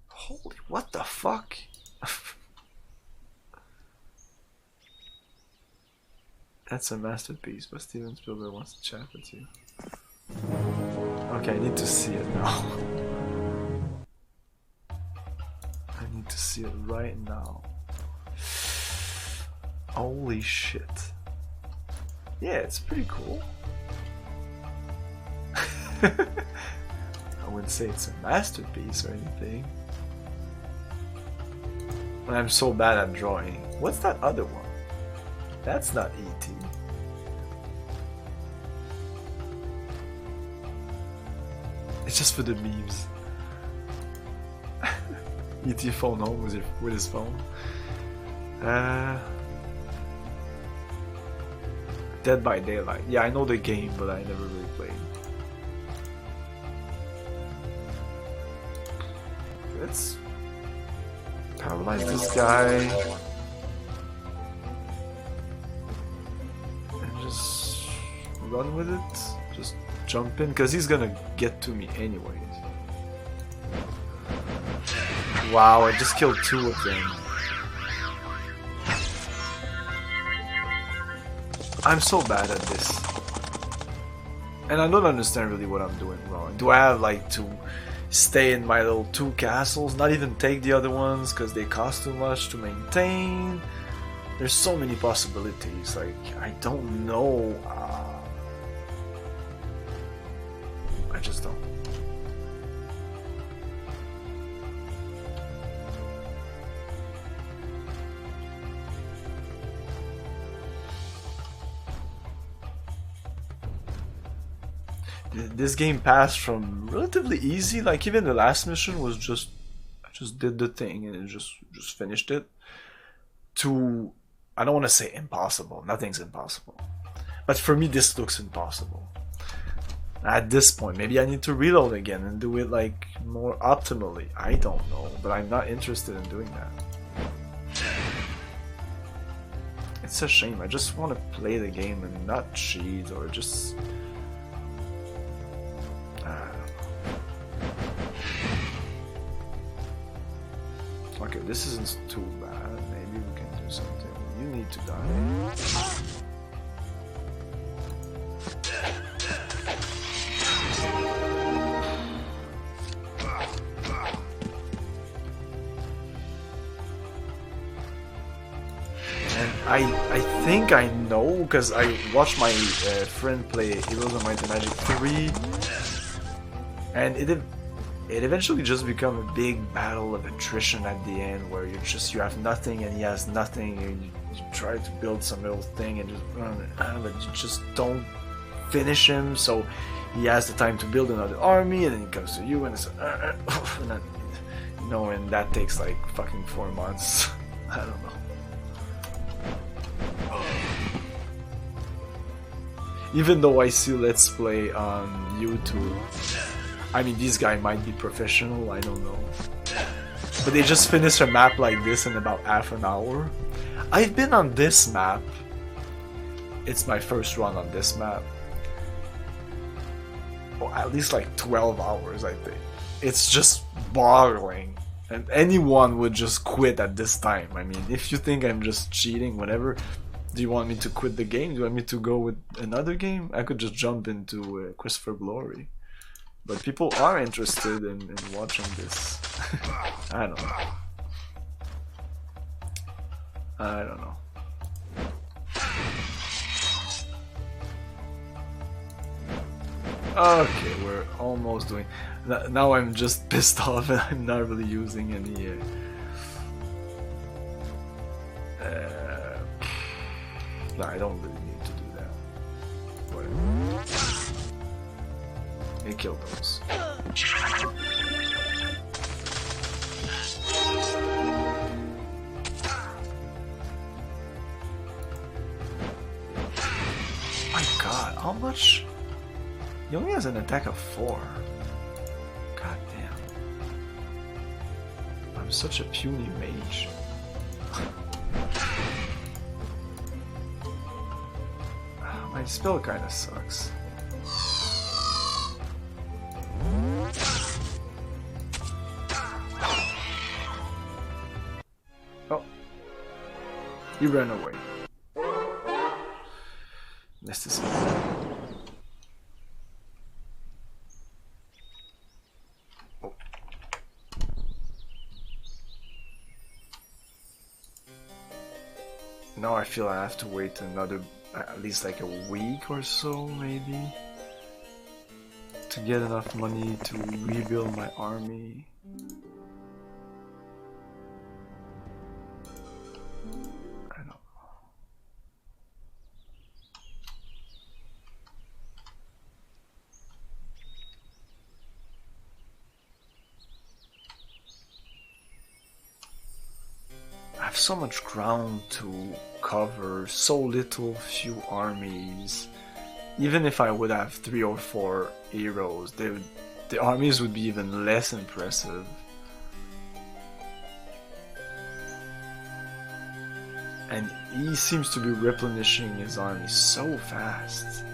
Holy, what the fuck? That's a masterpiece, but Steven Spielberg wants to chat with you. Okay, I need to see it now. I need to see it right now. Holy shit. Yeah, it's pretty cool. I wouldn't say it's a masterpiece or anything. I'm so bad at drawing. What's that other one? That's not E.T. It's just for the memes. E.T. phone home with his phone. Dead by Daylight. Yeah, I know the game, but I never really played. Let's paralyze this guy. And just run with it. Just jump in, because he's gonna get to me anyways. Wow, I just killed 2 of them. I'm so bad at this. And I don't understand really what I'm doing wrong. Do I have like to stay in my little 2 castles, not even take the other ones because they cost too much to maintain? There's so many possibilities, like I don't know. I just don't. This game passed from relatively easy, like even the last mission was just, I just did the thing and it just finished it, to, I don't want to say impossible, nothing's impossible, but for me this looks impossible. At this point, maybe I need to reload again and do it like more optimally, I don't know, but I'm not interested in doing that. It's a shame, I just want to play the game and not cheat or just... Okay, this isn't too bad. Maybe we can do something. You need to die. And I think I know, because I watched my friend play Heroes of Might and Magic 3, and it eventually just become a big battle of attrition at the end, where you have nothing and he has nothing, and you try to build some little thing and just but you just don't finish him, so he has the time to build another army, and then he comes to you and it's and then, you know, and that takes like fucking 4 months. I don't know. Even though I see Let's Play on YouTube, I mean, this guy might be professional, I don't know. But they just finished a map like this in about half an hour. I've been on this map. It's my first run on this map. Oh, at least like 12 hours, I think. It's just boggling. And anyone would just quit at this time. I mean, if you think I'm just cheating, whatever, do you want me to quit the game? Do you want me to go with another game? I could just jump into Quest for Glory. But people are interested in watching this. I don't know. I don't know. Okay, we're almost doing. Now I'm just pissed off and I'm not really using any. No, I don't really need to do that. Whatever. Hey, kill those. My God, how much? He only has an attack of 4. God damn. I'm such a puny mage. My spell kinda sucks. Oh. He ran away. Missed his Now I feel I have to wait another, at least like a week or so, maybe, to get enough money to rebuild my army. I don't know. I have so much ground to cover, so little few armies. Even if I would have 3 or 4 heroes, the armies would be even less impressive. And he seems to be replenishing his army so fast.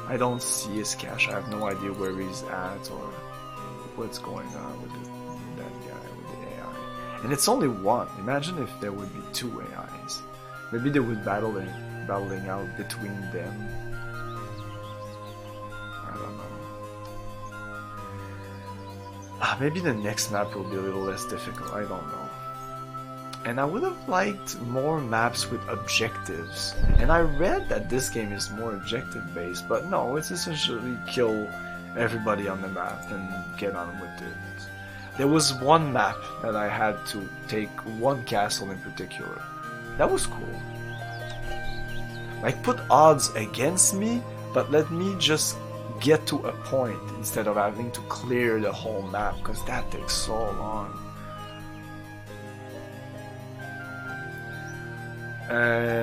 I don't see his cash. I have no idea where he's at or what's going on with that guy, with the AI. And it's only one. Imagine if there would be 2 AIs. Maybe they would battling out between them. I don't know. Maybe the next map will be a little less difficult. I don't know. And I would have liked more maps with objectives. And I read that this game is more objective based, but no, it's essentially kill everybody on the map and get on with it. There was one map that I had to take one castle in particular. That was cool. Like, put odds against me, but let me just get to a point instead of having to clear the whole map, because that takes so long.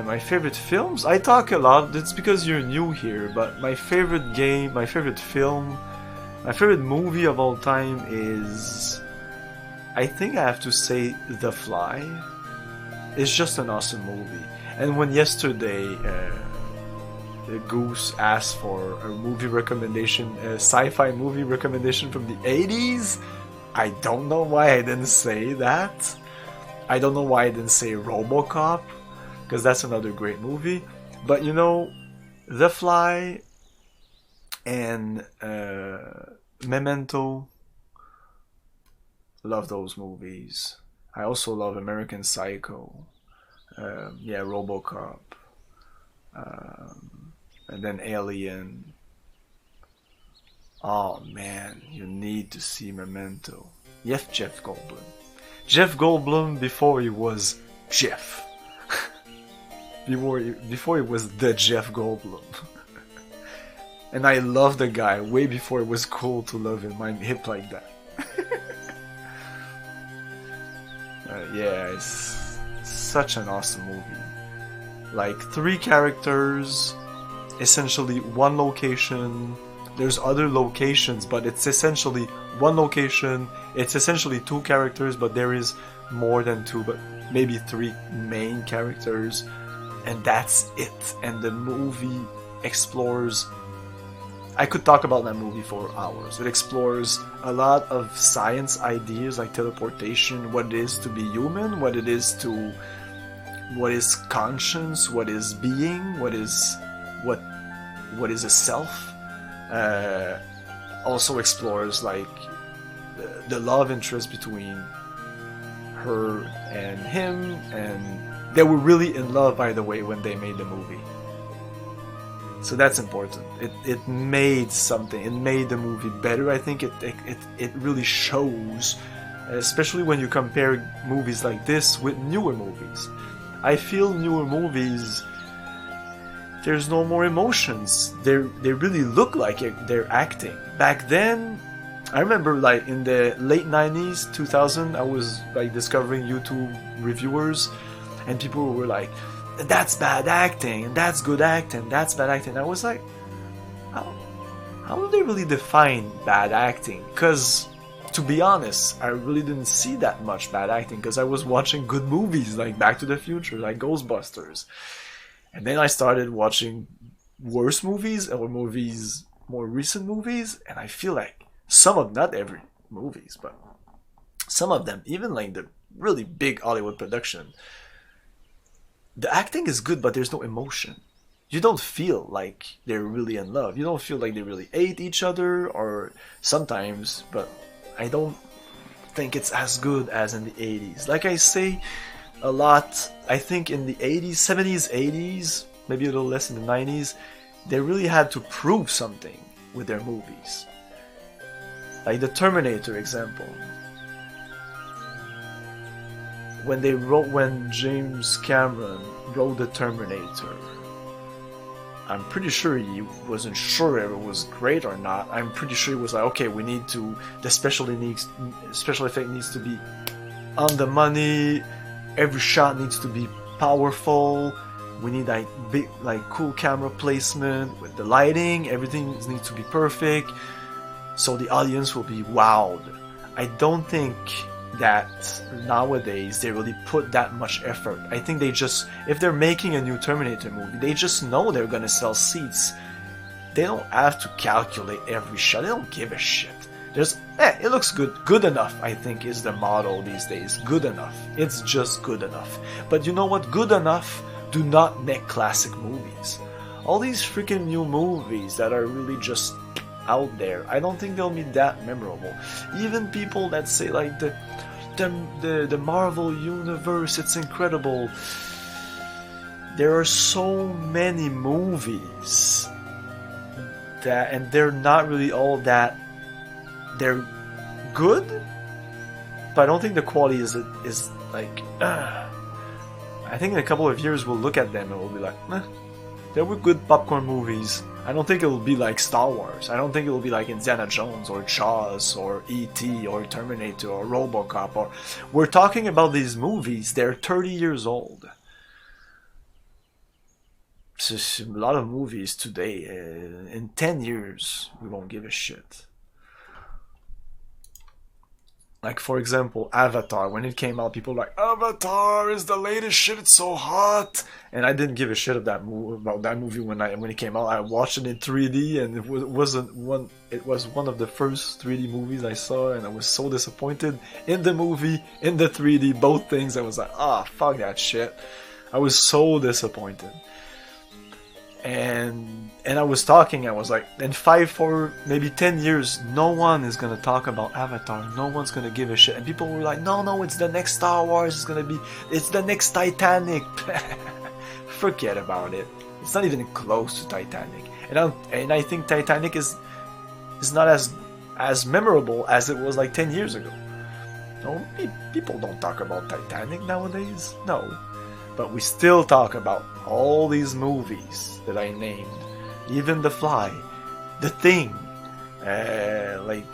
My favorite films? I talk a lot, it's because you're new here, but my favorite game, my favorite film, my favorite movie of all time is... I think I have to say The Fly. It's just an awesome movie. And when yesterday the Goose asked for a movie recommendation, a sci-fi movie recommendation from the 80s, I don't know why I didn't say that. I don't know why I didn't say RoboCop, because that's another great movie. But you know, The Fly and Memento, love those movies. I also love American Psycho, yeah, RoboCop, and then Alien. Oh man, you need to see Memento. Yes, Jeff Goldblum. Jeff Goldblum before he was Jeff. before he was the Jeff Goldblum. And I love the guy way before it was cool to love him. I'm hip like that. Yeah, it's such an awesome movie. Like 3 characters, essentially one location. There's other locations, but it's essentially one location. It's essentially 2 characters, but there is more than 2, but maybe 3 main characters, and that's it. And the movie explores... I could talk about that movie for hours. It explores a lot of science ideas like teleportation, what it is to be human, what is conscience, what is being, what is a self. Also explores like the love interest between her and him, and they were really in love, by the way, when they made the movie. So that's important. It made something. It made the movie better. I think it really shows, especially when you compare movies like this with newer movies. I feel newer movies, there's no more emotions. They really look like they're acting. Back then, I remember like in the late 90s, 2000, I was like discovering YouTube reviewers, and people were like, that's bad acting, and that's good acting, that's bad acting. I was like, how do they really define bad acting? Because, to be honest, I really didn't see that much bad acting, because I was watching good movies like Back to the Future, like Ghostbusters. And then I started watching worse movies, or movies, more recent movies, and I feel like some of, not every movies, but some of them, even like the really big Hollywood production, the acting is good, but there's no emotion. You don't feel like they're really in love. You don't feel like they really hate each other, or sometimes, but I don't think it's as good as in the 80s. Like I say a lot, I think in the 80s, 70s, 80s, maybe a little less in the 90s, they really had to prove something with their movies. Like the Terminator example. When James Cameron wrote the Terminator, I'm pretty sure he wasn't sure if it was great or not. I'm pretty sure he was like, okay, we need to, the special effect needs to be on the money, every shot needs to be powerful, we need like big, like cool camera placement with the lighting, everything needs to be perfect, so the audience will be wowed. I don't think that nowadays they really put that much effort. I think they just, if they're making a new Terminator movie, they just know they're gonna sell seats. They don't have to calculate every shot. They don't give a shit. There's, it looks good. Good enough, I think, is the motto these days. Good enough. It's just good enough. But you know what? Good enough do not make classic movies. All these freaking new movies that are really just out there, I don't think they'll be that memorable. Even people that say like the Marvel universe, it's incredible. There are so many movies that, and they're not really all that, they're good, but I don't think the quality is like, I think in a couple of years we'll look at them and we'll be like, they were good popcorn movies. I don't think it will be like Star Wars. I don't think it will be like Indiana Jones or Jaws or E.T. or Terminator or RoboCop. Or we're talking about these movies. They're 30 years old. So a lot of movies today, in 10 years, we won't give a shit. Like, for example, Avatar. When it came out, people were like, Avatar is the latest shit, it's so hot. And I didn't give a shit about that movie when it came out. I watched it in 3D, and it was one of the first 3D movies I saw, and I was so disappointed in the movie, in the 3D, both things. I was like, fuck that shit. I was so disappointed. And I was like, in 5 or maybe 10 years, no one is gonna talk about Avatar. No one's gonna give a shit. And people were like, no, it's the next Star Wars. It's the next Titanic. Forget about it. It's not even close to Titanic. And I think Titanic is not as memorable as it was like 10 years ago. No, people don't talk about Titanic nowadays. No. But we still talk about all these movies that I named. Even The Fly, The Thing, like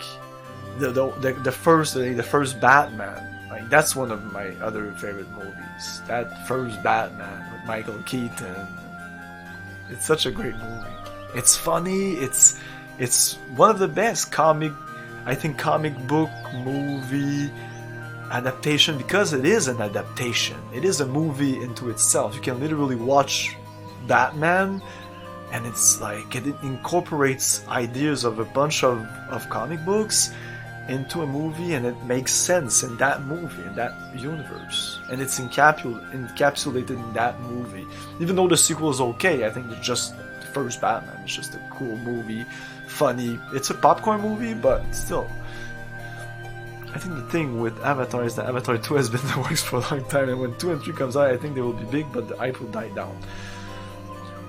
the first Batman. Like, that's one of my other favorite movies. That first Batman with Michael Keaton. It's such a great movie. It's funny. It's one of the best comic book movie adaptation, because it is an adaptation. It is a movie into itself. You can literally watch Batman, and it's like it incorporates ideas of a bunch of comic books into a movie, and it makes sense in that movie, in that universe, and it's encapsulated in that movie. Even though the sequel is okay, I think it's just the first Batman. It's just a cool movie, funny. It's a popcorn movie, but still. I think the thing with Avatar is that Avatar 2 has been in the works for a long time, and when 2 and 3 comes out, I think they will be big, but the hype will die down.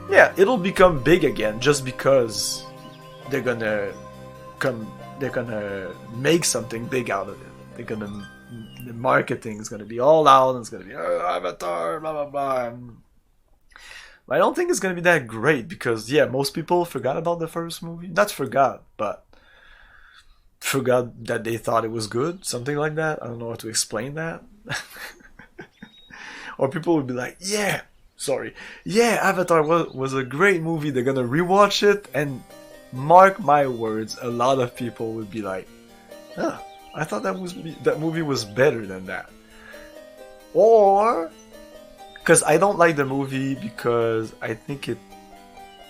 yeah, it'll become big again just because they're gonna make something big out of it. The marketing is gonna be all out, and it's gonna be Avatar, blah blah blah. But I don't think it's gonna be that great because yeah, most people forgot about the first movie. Not forgot, but forgot that they thought it was good, something like that. I don't know how to explain that. Or people would be like, yeah, Avatar was a great movie. They're gonna rewatch it, and mark my words, a lot of people would be like, huh, I thought that movie was better than that. Or because I don't like the movie because I think it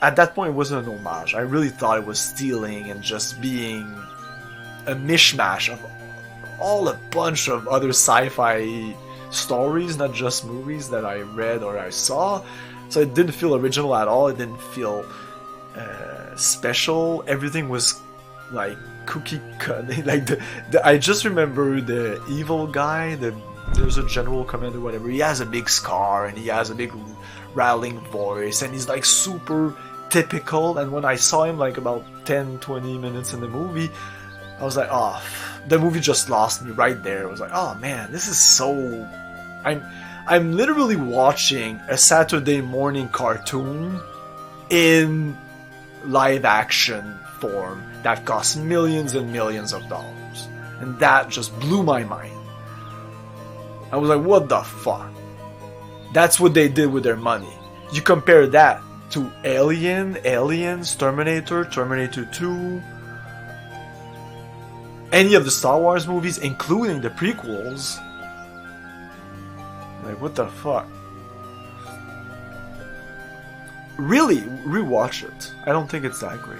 at that point it wasn't an homage. I really thought it was stealing and just being a mishmash of all a bunch of other sci-fi stories, not just movies that I read or I saw. So it didn't feel original at all. It didn't feel special. Everything was like cookie cut. Like I just remember the evil guy. There's a general commander, whatever. He has a big scar and he has a big rattling voice and he's like super typical. And when I saw him like about 10-20 minutes in the movie, I was like, oh, the movie just lost me right there. I was like, oh man, this is so... I'm literally watching a Saturday morning cartoon in live action form that costs millions and millions of dollars. And that just blew my mind. I was like, what the fuck? That's what they did with their money. You compare that to Aliens, Terminator 2, any of the Star Wars movies, including the prequels. Like, what the fuck? Really, rewatch it. I don't think it's that great.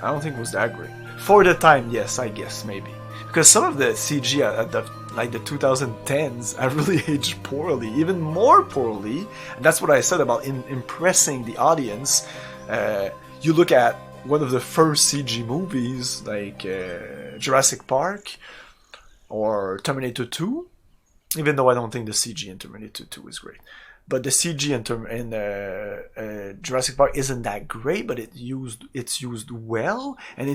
I don't think it was that great. For the time, yes, I guess, maybe. Because some of the CG at the 2010s have really aged poorly, even more poorly. And that's what I said about impressing the audience. You look at one of the first CG movies, like Jurassic Park or Terminator 2, even though I don't think the CG in Terminator 2 is great. But the CG in Jurassic Park isn't that great, but it's used well, and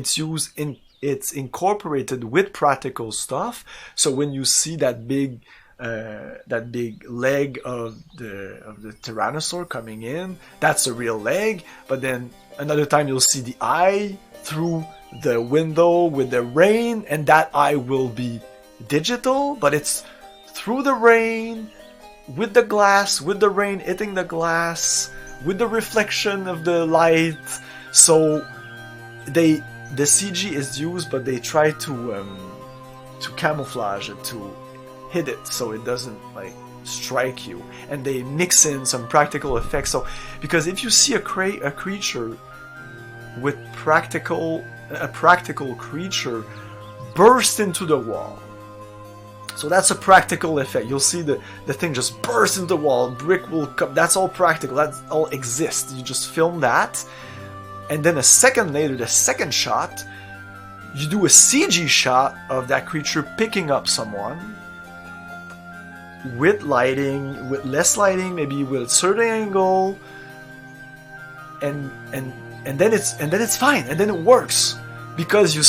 it's incorporated with practical stuff. So when you see that big leg of the Tyrannosaur coming in, that's a real leg. But then another time you'll see the eye through the window with the rain, and that eye will be digital, but it's through the rain, with the glass, with the rain hitting the glass, with the reflection of the light. So the CG is used, but they try to camouflage it, to hit it so it doesn't like strike you, and they mix in some practical effects. So because if you see a creature with a practical creature burst into the wall, so that's a practical effect. You'll see the thing just burst into the wall, brick will come. That's all practical. That all exists. You just film that, and then a second later, the second shot, you do a CG shot of that creature picking up someone with lighting, with less lighting, maybe with a certain angle, and then it's fine, and then it works because you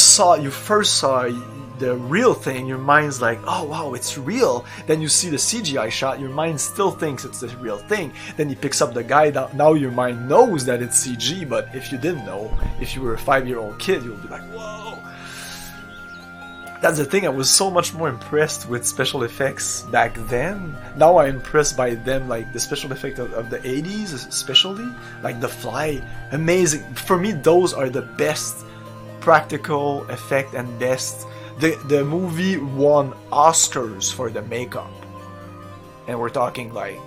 first saw the real thing. Your mind's like, oh wow, it's real. Then you see the CGI shot, your mind still thinks it's the real thing. Then he picks up the guy. Now your mind knows that it's CG, but if you didn't know, if you were a 5-year-old kid, you'll be like, whoa. That's the thing, I was so much more impressed with special effects back then. Now I'm impressed by them, like the special effect of the 80s especially, like The Fly, amazing. For me, those are the best practical effect and best. The movie won Oscars for the makeup, and we're talking like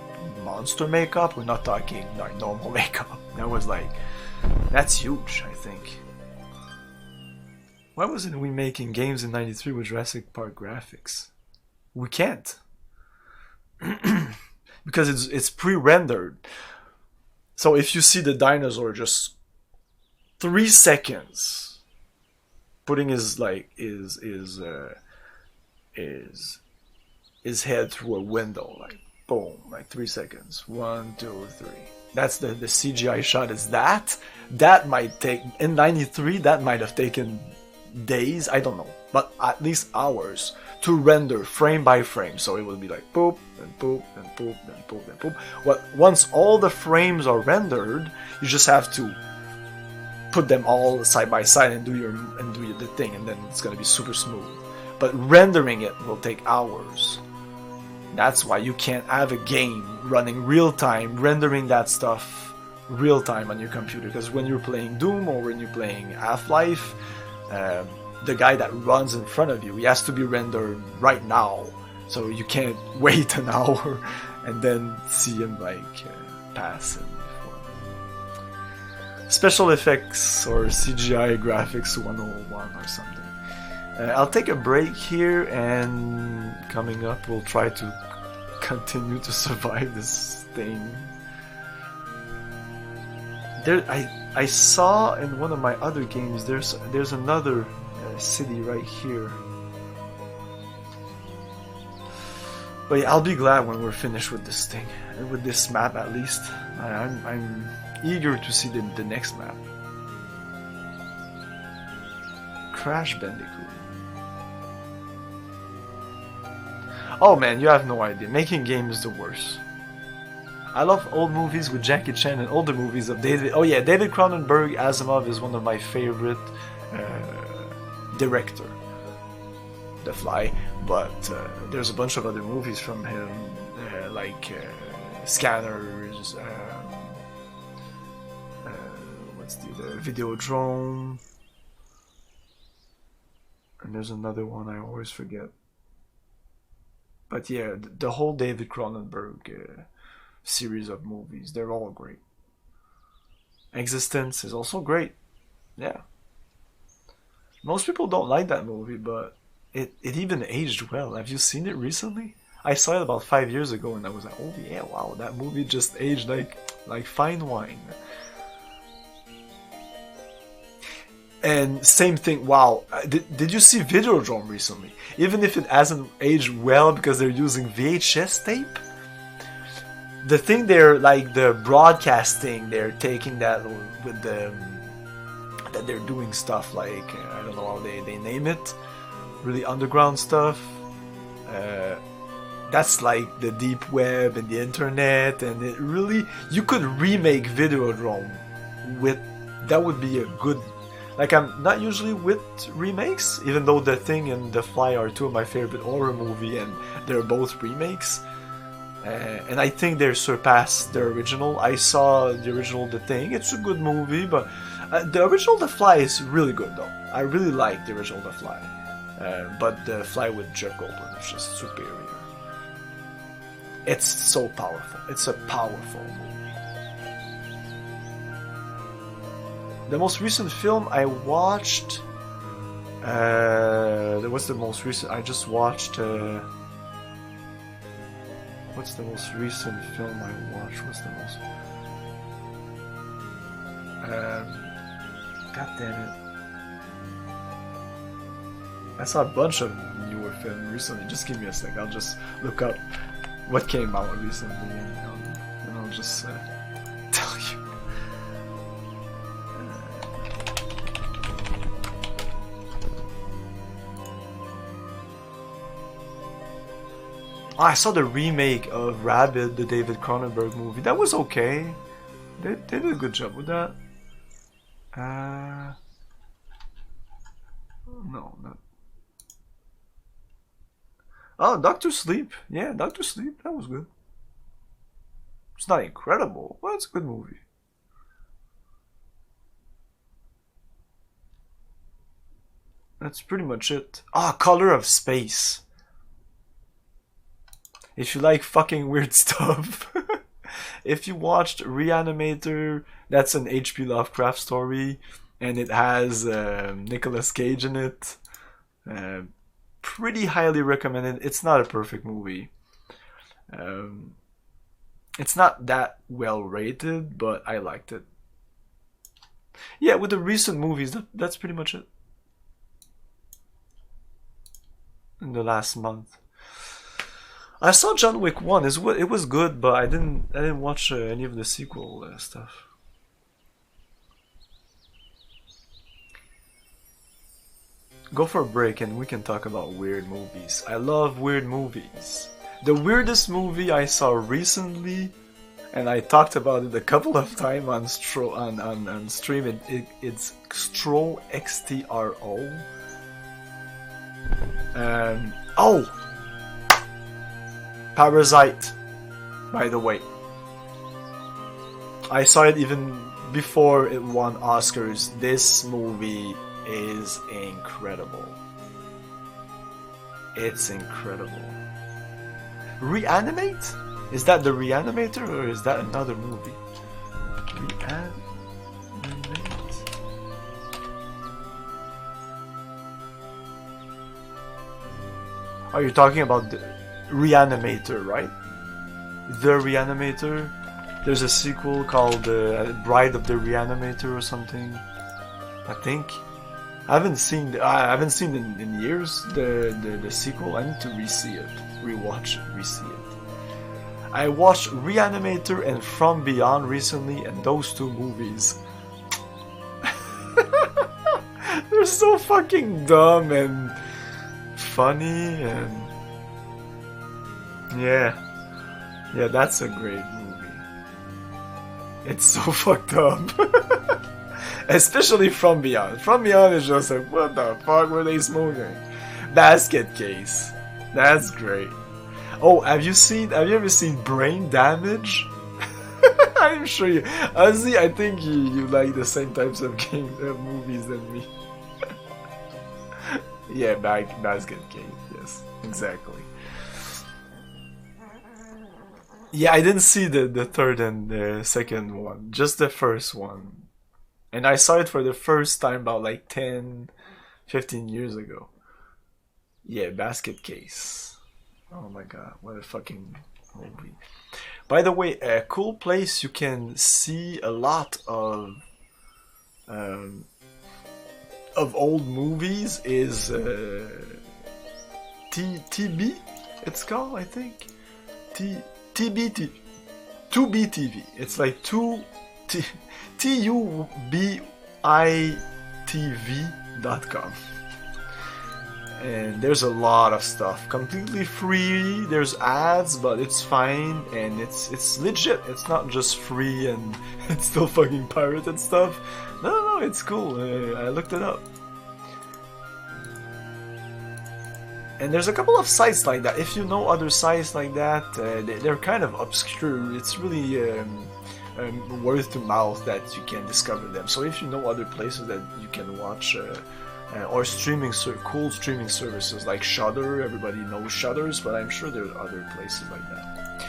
monster makeup. We're not talking like normal makeup. That was like, that's huge, I think. Why wasn't we making games in '93 with Jurassic Park graphics? We can't because it's pre-rendered. So if you see the dinosaur just 3 seconds putting his head through a window, like boom, like 3 seconds, 1, 2, 3, That's the CGI shot is that. That might take, in 93, that might have taken days, I don't know, but at least hours to render frame by frame. So it would be like poop, and poop, and poop, and poop, and poop. Well, once all the frames are rendered, you just have to put them all side by side and do the thing, and then it's gonna be super smooth. But rendering it will take hours. That's why you can't have a game running real time, rendering that stuff real time on your computer. Because when you're playing Doom or when you're playing Half-Life, the guy that runs in front of you, he has to be rendered right now. So you can't wait an hour and then see him like pass him. Special effects or CGI graphics 101 or something. I'll take a break here, and coming up we'll try to continue to survive this thing. There, I saw in one of my other games there's another city right here. But yeah, I'll be glad when we're finished with this thing, with this map at least. I'm eager to see the next map. Crash Bandicoot. Oh man, you have no idea. Making games is the worst. I love old movies with Jackie Chan and older movies of David. Oh yeah, David Cronenberg, Asimov is one of my favorite director. The Fly, but there's a bunch of other movies from him, like Scanners. What's the Videodrome? And there's another one I always forget. But yeah, the whole David Cronenberg series of movies, they're all great. Existence is also great. Yeah. Most people don't like that movie, but it even aged well. Have you seen it recently? I saw it about 5 years ago and I was like, oh yeah, wow, that movie just aged like fine wine. And same thing, wow, did you see Videodrome recently? Even if it hasn't aged well because they're using VHS tape, the thing they're like the broadcasting, they're taking that with the that they're doing stuff like I don't know how they name it, really underground stuff. That's like the deep web and the internet, and it really, you could remake Videodrome with, that would be a good. Like, I'm not usually with remakes, even though The Thing and The Fly are two of my favorite horror movies, and they're both remakes. And I think they surpassed the original. I saw the original The Thing. It's a good movie, but the original The Fly is really good, though. I really like the original The Fly. But The Fly with Jeff Goldblum is just superior. It's so powerful. It's a powerful movie. The most recent film I watched, what's the most recent? I just watched, what's the most recent film I watched? What's the most, god damn it. I saw a bunch of newer films recently. Just give me a sec, I'll just look up what came out recently and I'll just tell you. I saw the remake of Rabid, the David Cronenberg movie. That was okay. They did a good job with that. No, not. Oh, Doctor Sleep. Yeah, Doctor Sleep. That was good. It's not incredible, but it's a good movie. That's pretty much it. Ah, Color of Space. If you like fucking weird stuff. If you watched Reanimator, that's an H.P. Lovecraft story, and it has Nicolas Cage in it. Pretty highly recommended. It's not a perfect movie. It's not that well rated, but I liked it. Yeah, with the recent movies, that's pretty much it. In the last month. I saw John Wick 1. It was good, but I didn't watch any of the sequel stuff. Go for a break and we can talk about weird movies. I love weird movies. The weirdest movie I saw recently, and I talked about it a couple of times on stream. It's Stro XTRO. Oh, Parasite. By the way, I saw it even before it won Oscars. This movie is incredible. It's incredible. Reanimate? Is that the Reanimator or is that another movie? Reanimate. Are you talking about the Reanimator, right? The Reanimator? There's a sequel called Bride of the Reanimator or something. I think. I haven't seen it in years. The sequel. I need to re-see it, rewatch it, re-see it. I watched Reanimator and From Beyond recently, and those two movies, they're so fucking dumb and funny, and yeah, that's a great movie. It's so fucked up. Especially From Beyond. From Beyond is just like, what the fuck were they smoking? Basket Case. That's great. Oh, have you ever seen Brain Damage? I'm sure you... Honestly, I think you like the same types of movies than me. Yeah, Basket Case. Yes, exactly. Yeah, I didn't see the third and the second one. Just the first one. And I saw it for the first time about like 10, 15 years ago. Yeah, Basket Case. Oh my god, what a fucking movie. By the way, a cool place you can see a lot of old movies is TB, it's called, I think. TBT. 2BTV. It's like TUBITV.com. And there's a lot of stuff completely free. There's ads, but it's fine, and it's legit. It's not just free and it's still fucking pirated stuff. No, it's cool. I looked it up. And there's a couple of sites like that. If you know other sites like that, they're kind of obscure. It's really word to mouth that you can discover them. So if you know other places that you can watch, or cool streaming services like Shudder, everybody knows Shudders, but I'm sure there are other places like that.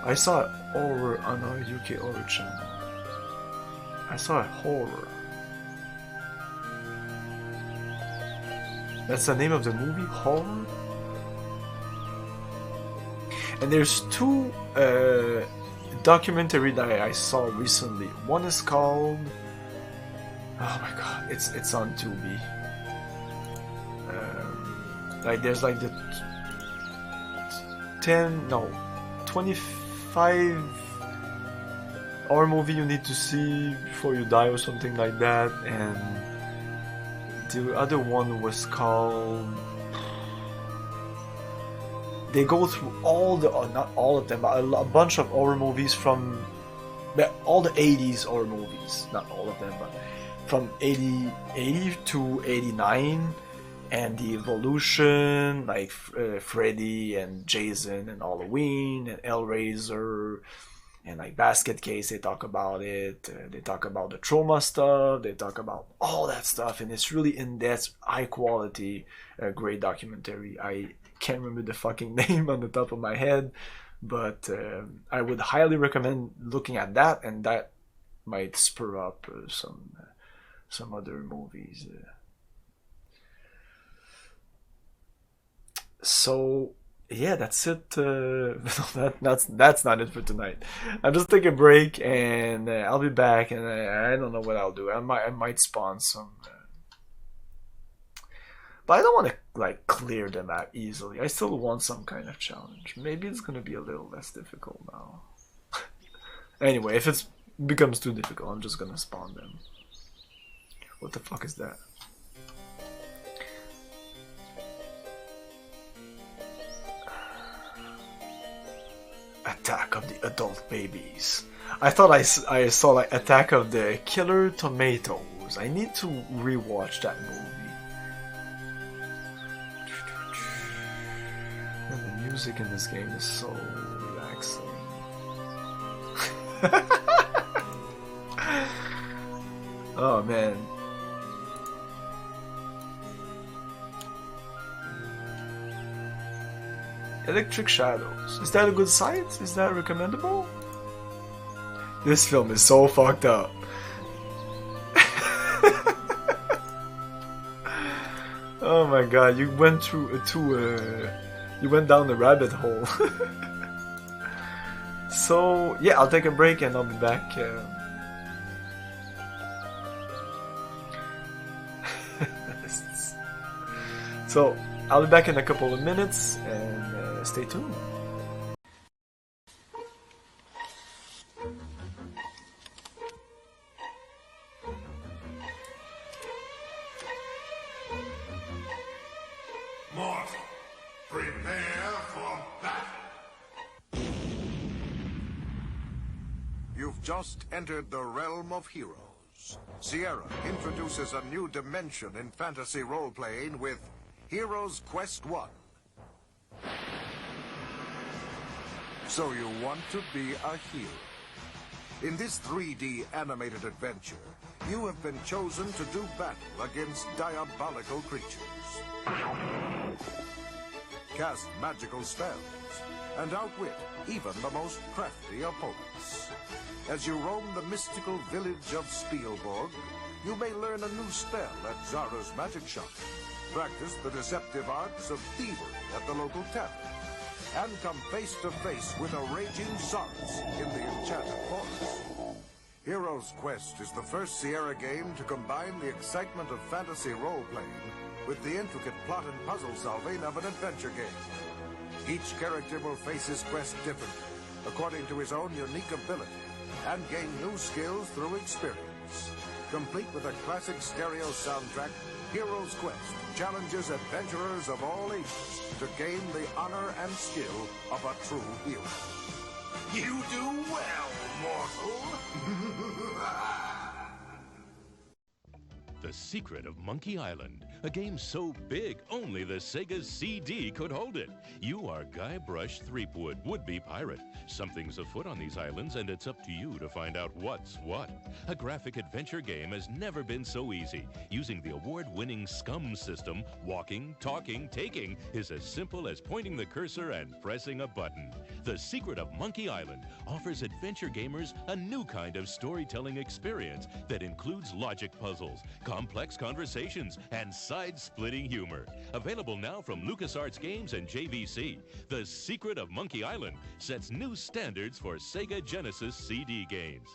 I saw a horror on our UK horror channel. I saw a horror. That's the name of the movie, Horror? And there's two documentary that I saw recently. One is called... Oh my god, it's on Tubi. Like there's like the 25 horror movie you need to see before you die or something like that, and the other one was called... They go through all the, not all of them, but a bunch of horror movies from all the 80s horror movies, not all of them, but from 80 to 89, and the evolution, like Freddy and Jason and Halloween and Hellraiser, and like Basket Case, they talk about it, they talk about the trauma stuff, they talk about all that stuff, and it's really in-depth, high quality, great documentary. I can't remember the fucking name on the top of my head, but I would highly recommend looking at that, and that might spur up some other movies. So yeah, that's it. That's not it for tonight. I'll just take a break, and I'll be back, and I don't know what I'll do. I might spawn some. But I don't want to like clear the map easily. I still want some kind of challenge. Maybe it's gonna be a little less difficult now. Anyway, if it becomes too difficult, I'm just gonna spawn them. What the fuck is that? Attack of the adult babies. I thought I saw like Attack of the Killer Tomatoes. I need to rewatch that movie. And the music in this game is so relaxing. Oh man. Electric Shadows. Is that a good site? Is that recommendable? This film is so fucked up. Oh my god, you went through you went down the rabbit hole. So yeah, I'll take a break and I'll be back. So I'll be back in a couple of minutes and stay tuned. Mortal, prepare for battle. You've just entered the realm of heroes. Sierra introduces a new dimension in fantasy role-playing with Heroes Quest 1. So you want to be a hero. In this 3D animated adventure, you have been chosen to do battle against diabolical creatures. Cast magical spells, and outwit even the most crafty opponents. As you roam the mystical village of Spielborg, you may learn a new spell at Zara's magic shop, practice the deceptive arts of thievery at the local tavern, and come face to face with a raging Saurus in the enchanted forest. Heroes Quest is the first Sierra game to combine the excitement of fantasy role-playing with the intricate plot and puzzle solving of an adventure game. Each character will face his quest differently, according to his own unique ability, and gain new skills through experience. Complete with a classic stereo soundtrack, Heroes Quest challenges adventurers of all ages to gain the honor and skill of a true hero. You do well, mortal! The Secret of Monkey Island, a game so big only the Sega's CD could hold it. You are Guybrush Threepwood, would-be pirate. Something's afoot on these islands, and it's up to you to find out what's what. A graphic adventure game has never been so easy. Using the award-winning SCUM system, walking, talking, taking is as simple as pointing the cursor and pressing a button. The Secret of Monkey Island offers adventure gamers a new kind of storytelling experience that includes logic puzzles, complex conversations, and side-splitting humor. Available now from LucasArts Games and JVC, The Secret of Monkey Island sets new standards for Sega Genesis CD games.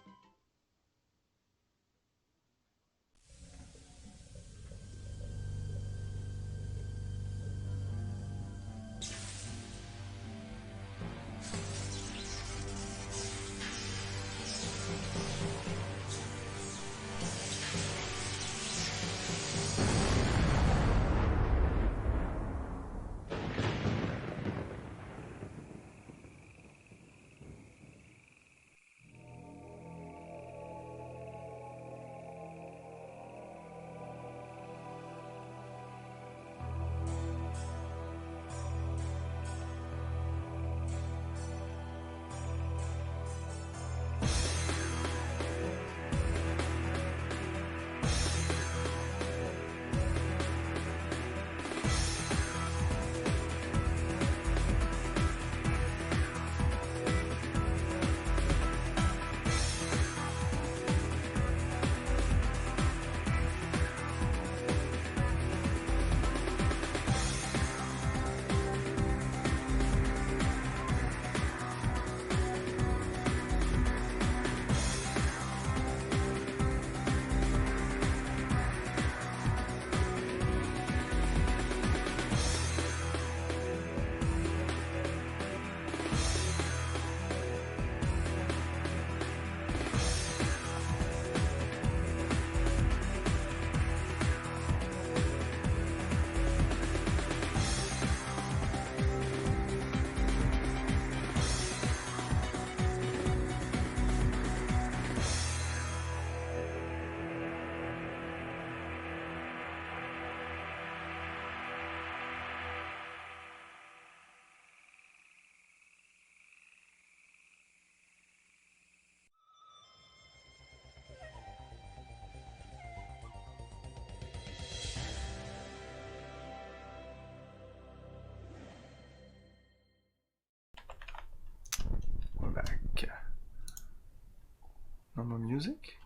No more music?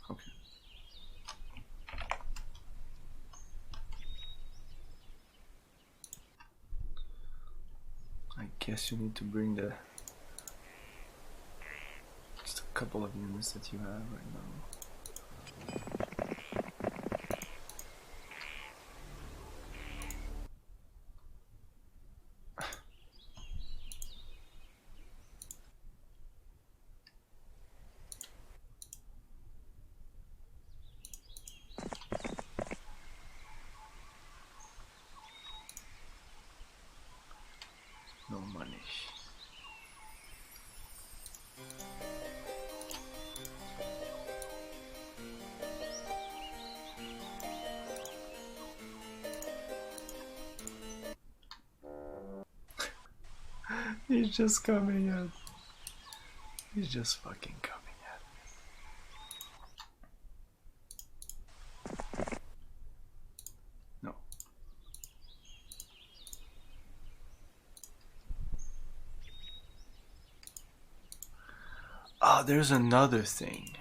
Okay. I guess you need to bring the just a couple of units that you have right now. No money. He's just coming in. He's just fucking coming in. No. Oh, there's another thing.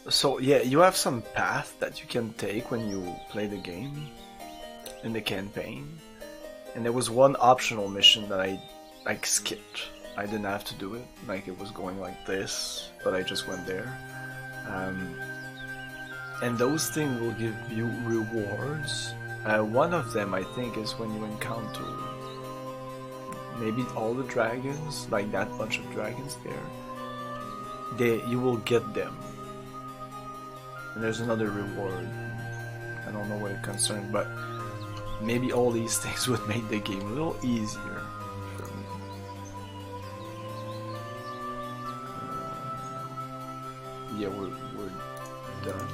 So yeah, you have some path that you can take when you play the game in the campaign. And there was one optional mission that I like skipped. I didn't have to do it. Like it was going like this, but I just went there. And those things will give you rewards. One of them I think is when you encounter maybe all the dragons, like that bunch of dragons there. You will get them. And there's another reward. I don't know what it concerns, but maybe all these things would make the game a little easier for me. Yeah, we're done.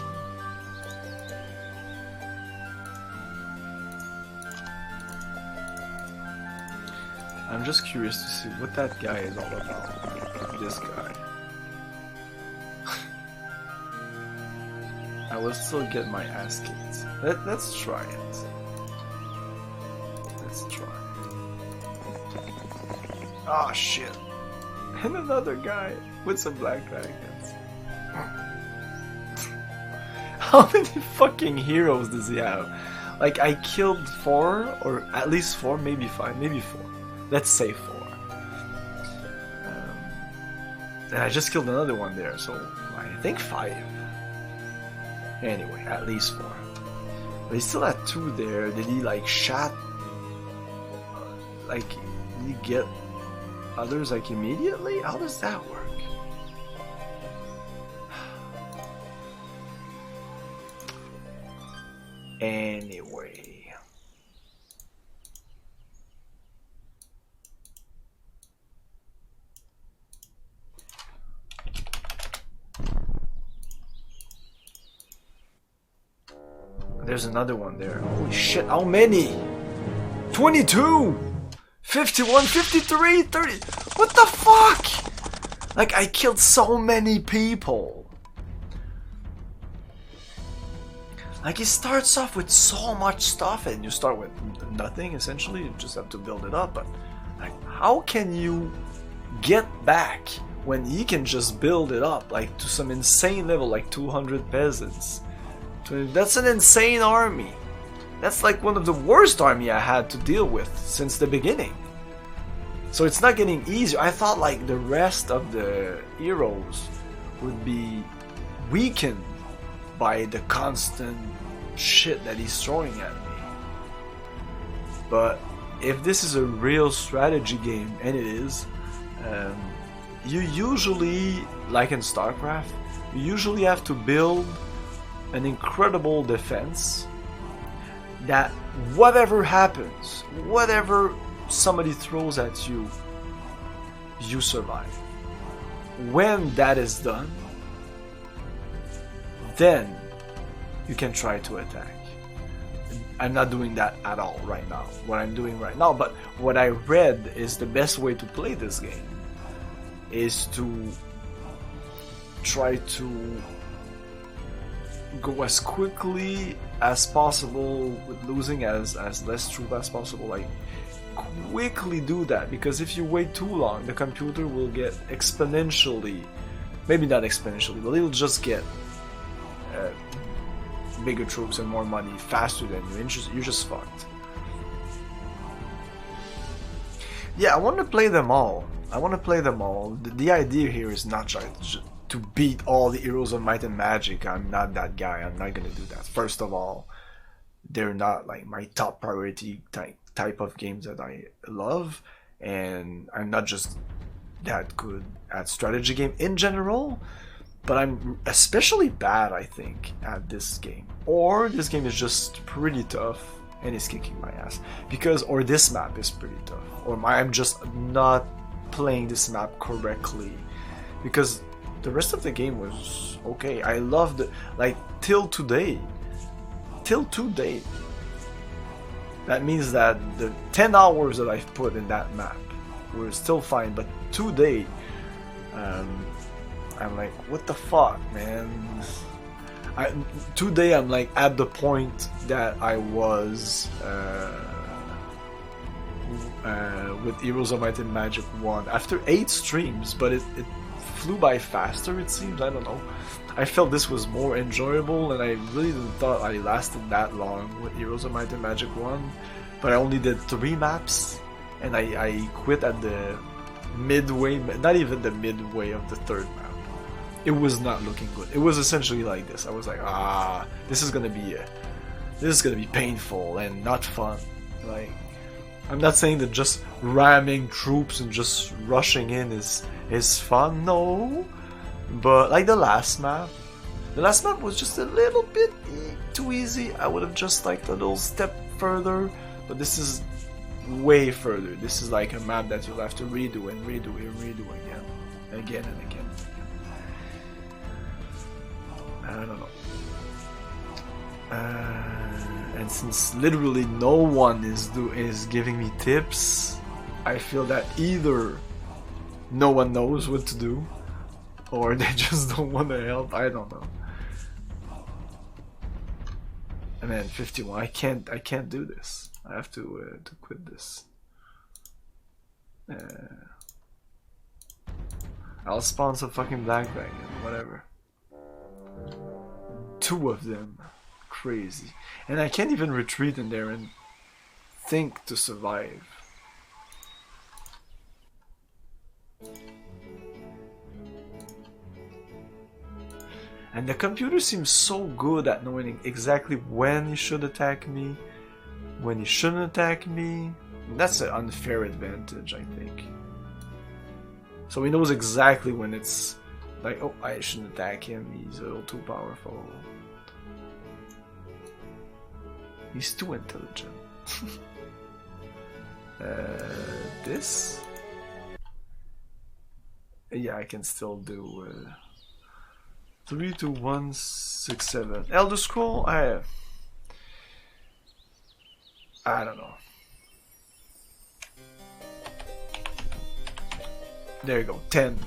I'm just curious to see what that guy is all about. This guy. I will still get my ass kicked. Let's try it. Let's try. Ah, shit. And another guy with some black dragons. How many fucking heroes does he have? Like, I killed 4, or at least 4, maybe 5, maybe 4. Let's say 4. And I just killed another one there, so I think 5. Anyway, at least 4. But he still had 2 there. Did he like shot? Like, did he get others like immediately? How does that work? Anyway. There's another one there. Holy shit, how many? 22! 51, 53, 30. What the fuck? Like, I killed so many people. Like, it starts off with so much stuff and you start with nothing, essentially. You just have to build it up. But, like, how can you get back when you can just build it up, like, to some insane level, like 200 peasants? That's an insane army. That's like one of the worst army I had to deal with since the beginning. So it's not getting easier. I thought like the rest of the heroes would be weakened by the constant shit that he's throwing at me. But if this is a real strategy game, and it is, you usually, like in StarCraft, you usually have to build an incredible defense that whatever happens, whatever somebody throws at you, you survive. When that is done, then you can try to attack. I'm not doing that at all right now, what I'm doing right now, but what I read is the best way to play this game is to try to go as quickly as possible with losing as less troop as possible, like quickly do that, because if you wait too long, the computer will get exponentially, maybe not exponentially, but it'll just get bigger troops and more money faster than you, and you're just fucked. Yeah, I want to play them all. The idea here is not to beat all the Heroes of Might and Magic. I'm not that guy. I'm not gonna do that. First of all, they're not like my top priority type of games that I love, and I'm not just that good at strategy game in general, but I'm especially bad, I think, at this game. Or this game is just pretty tough and it's kicking my ass, or this map is pretty tough, or I'm just not playing this map correctly, because the rest of the game was okay. I loved it, like till today. That means that the 10 hours that I've put in that map were still fine, but today I'm like, what the fuck, man? Today I'm like at the point that I was with Heroes of Might and Magic 1 after 8 streams, but it flew by faster, it seems. I don't know. I felt this was more enjoyable, and I really didn't thought I lasted that long with Heroes of Might and Magic 1, but I only did 3 maps, and I quit at the midway, not even the midway of the 3rd map. It was not looking good. It was essentially like this. I was like, this is gonna be painful and not fun. Like, I'm not saying that just ramming troops and just rushing in is fun, no. But like the last map was just a little bit too easy. I would have just liked a little step further, but this is way further. This is like a map that you'll have to redo and redo and redo again and again. I don't know. And since literally no one is giving me tips, I feel that either no one knows what to do, or they just don't want to help. I don't know. Man, 51. I can't do this. I have to quit this. I'll spawn some fucking black dragon, whatever. 2 of them. Crazy. And I can't even retreat in there and think to survive. And the computer seems so good at knowing exactly when he should attack me, when he shouldn't attack me. That's an unfair advantage, I think. So he knows exactly when it's like, oh, I shouldn't attack him, he's a little too powerful. He's too intelligent. This? Yeah, I can still do 3, 2, 1, 6, 7. Elder Scroll? I don't know. There you go, 10.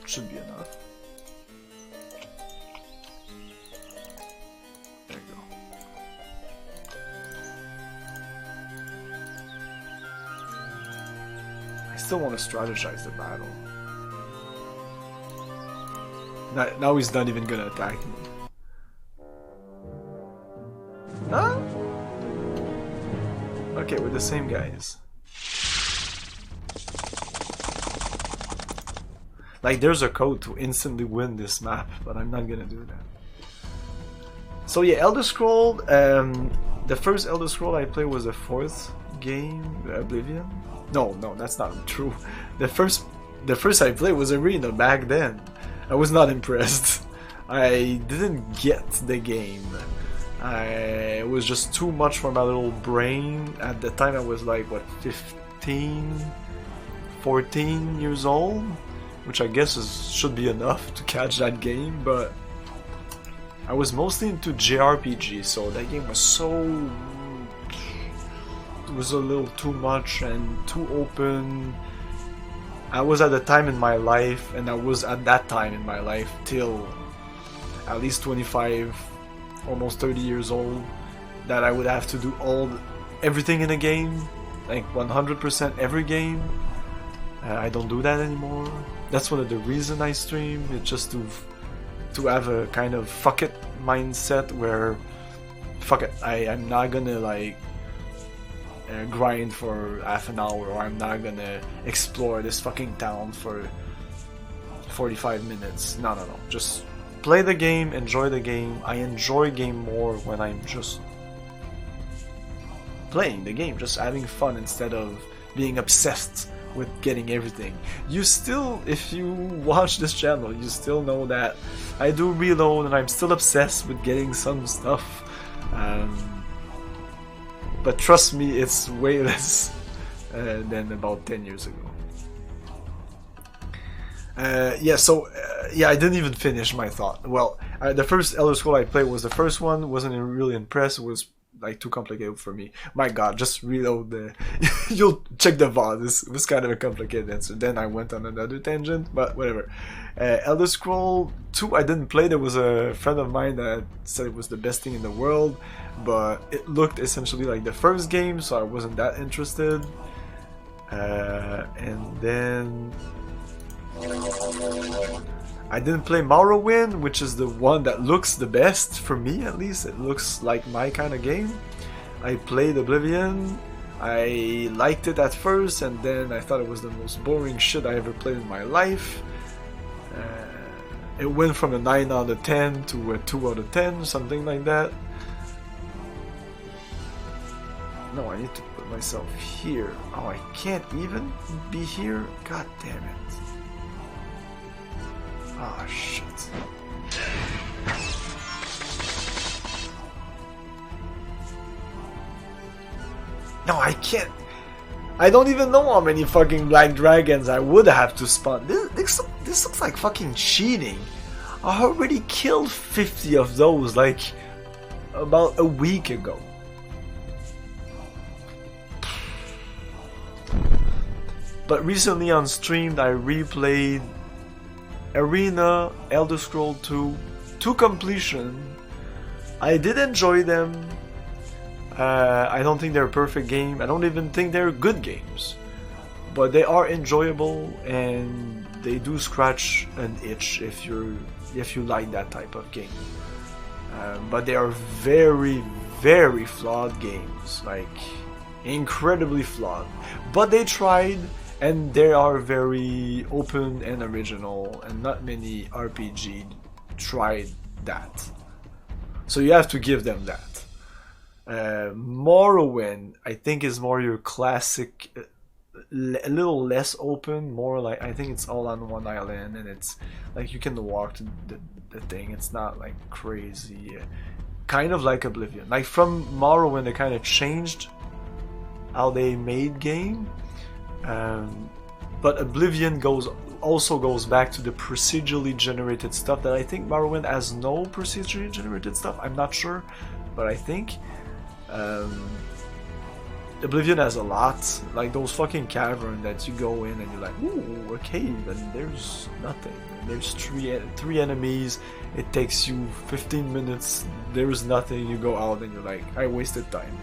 Should be enough. There you go. I still want to strategize the battle. Now he's not even gonna attack me. Huh? Okay, we're the same guys. Like, there's a code to instantly win this map, but I'm not gonna do that. So yeah, Elder Scroll, the first Elder Scroll I played was the 4th game, Oblivion. No, that's not true. The first I played was Arena back then. I was not impressed. I didn't get the game. It was just too much for my little brain. At the time I was like, what, 15, 14 years old? Which I guess should be enough to catch that game, but I was mostly into JRPG, so that game was it was a little too much and too open. I was at a time in my life, and I was at that time in my life till at least 25, almost 30 years old, that I would have to do everything in a game, like 100% every game. I don't do that anymore. That's one of the reasons I stream. It's just to have a kind of fuck it mindset where fuck it, I'm not gonna like grind for half an hour, or I'm not gonna explore this fucking town for 45 minutes. No. Just play the game, enjoy the game. I enjoy game more when I'm just playing the game, just having fun instead of being obsessed with getting everything. You still, if you watch this channel, you still know that I do reload and I'm still obsessed with getting some stuff. But trust me, it's way less than about 10 years ago. I didn't even finish my thought. Well, the first Elder Scrolls I played was the first one. Wasn't really impressed. It was like too complicated for me. My god, just reload the you'll check the VOD. This was kind of a complicated answer. Then I went on another tangent, but whatever. Elder Scrolls 2 I didn't play. There was a friend of mine that said it was the best thing in the world, but it looked essentially like the first game, so I wasn't that interested. And then I didn't play Morrowind, which is the one that looks the best, for me at least. It looks like my kind of game. I played Oblivion. I liked it at first, and then I thought it was the most boring shit I ever played in my life. It went from a 9 out of 10 to a 2 out of 10, something like that. No, I need to put myself here. Oh, I can't even be here? God damn it. Ah, shit. No, I can't. I don't even know how many fucking black dragons I would have to spawn. This looks like fucking cheating. I already killed 50 of those like about a week ago. But recently on stream I replayed Arena, Elder Scrolls 2 to completion. I did enjoy them. I don't think they're a perfect game. I don't even think they're good games. But they are enjoyable, and they do scratch an itch if you like that type of game. But they are very, very flawed games. Like, incredibly flawed. But they tried, and they are very open and original, and not many RPG tried that. So you have to give them that. Morrowind, I think, is more your classic, a little less open, more like, I think it's all on one island, and it's like you can walk to the thing. It's not like crazy, kind of like Oblivion. Like from Morrowind, they kind of changed how they made game. But Oblivion also goes back to the procedurally generated stuff that I think Morrowind has no procedurally generated stuff. I'm not sure, but I think Oblivion has a lot, like those fucking caverns that you go in and you're like, ooh, a cave, and there's nothing. And there's three enemies. It takes you 15 minutes. There's nothing. You go out and you're like, I wasted time.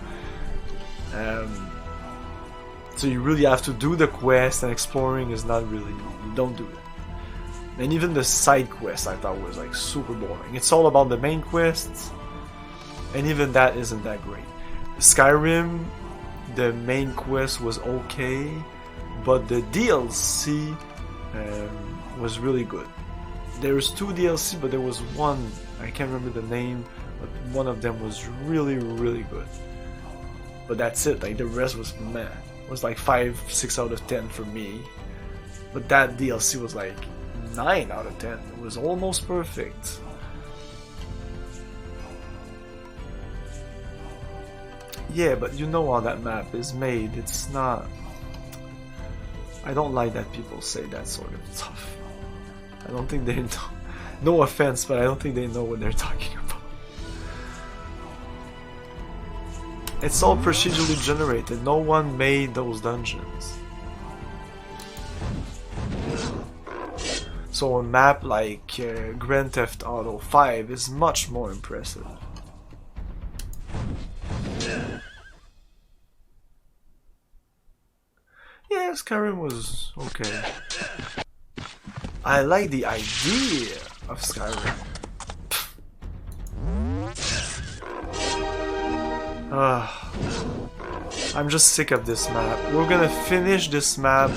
So you really have to do the quest, and exploring is not really, you don't do that. And even the side quest I thought was like super boring. It's all about the main quests, and even that isn't that great. Skyrim, the main quest was okay, but the DLC was really good. There's 2 DLC, but there was one, I can't remember the name, but one of them was really, really good. But that's it, like the rest was meh. It was like 5, 6 out of 10 for me. But that DLC was like 9 out of 10. It was almost perfect. Yeah, but you know how that map is made. It's not... I don't like that people say that sort of stuff. I don't think they know... No offense, but I don't think they know what they're talking about. It's all procedurally generated. No one made those dungeons. So a map like Grand Theft Auto 5 is much more impressive. Yeah, Skyrim was okay. I like the idea of Skyrim. I'm just sick of this map. We're gonna finish this map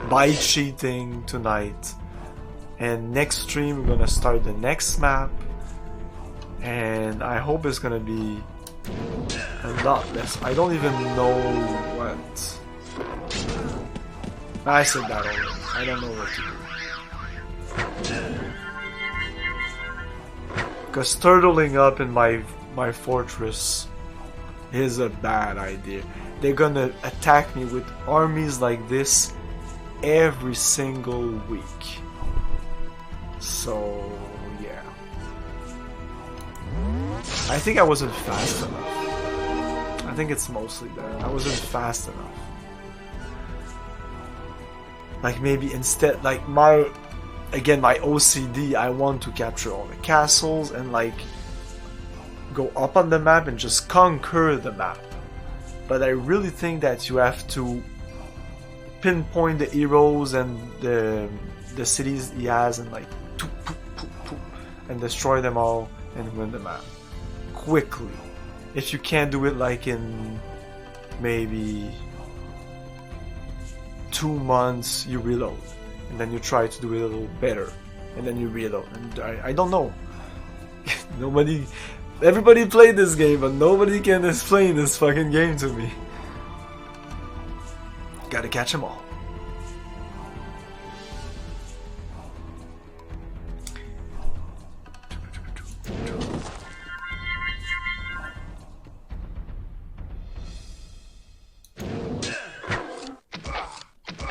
by cheating tonight. And next stream we're gonna start the next map. And I hope it's gonna be a lot less. I don't even know what. I said that already. I don't know what to do. Because turtling up in my fortress is a bad idea. They're gonna attack me with armies like this every single week. So yeah. I think I wasn't fast enough. I think it's mostly that. I wasn't fast enough. Like maybe instead, like my OCD, I want to capture all the castles and like go up on the map and just conquer the map. But I really think that you have to pinpoint the heroes and the cities he has and like and destroy them all and win the map quickly. If you can't do it like in maybe 2 months, you reload and then you try to do it a little better and then you reload. And I don't know. Everybody played this game, but nobody can explain this fucking game to me. Gotta catch them all.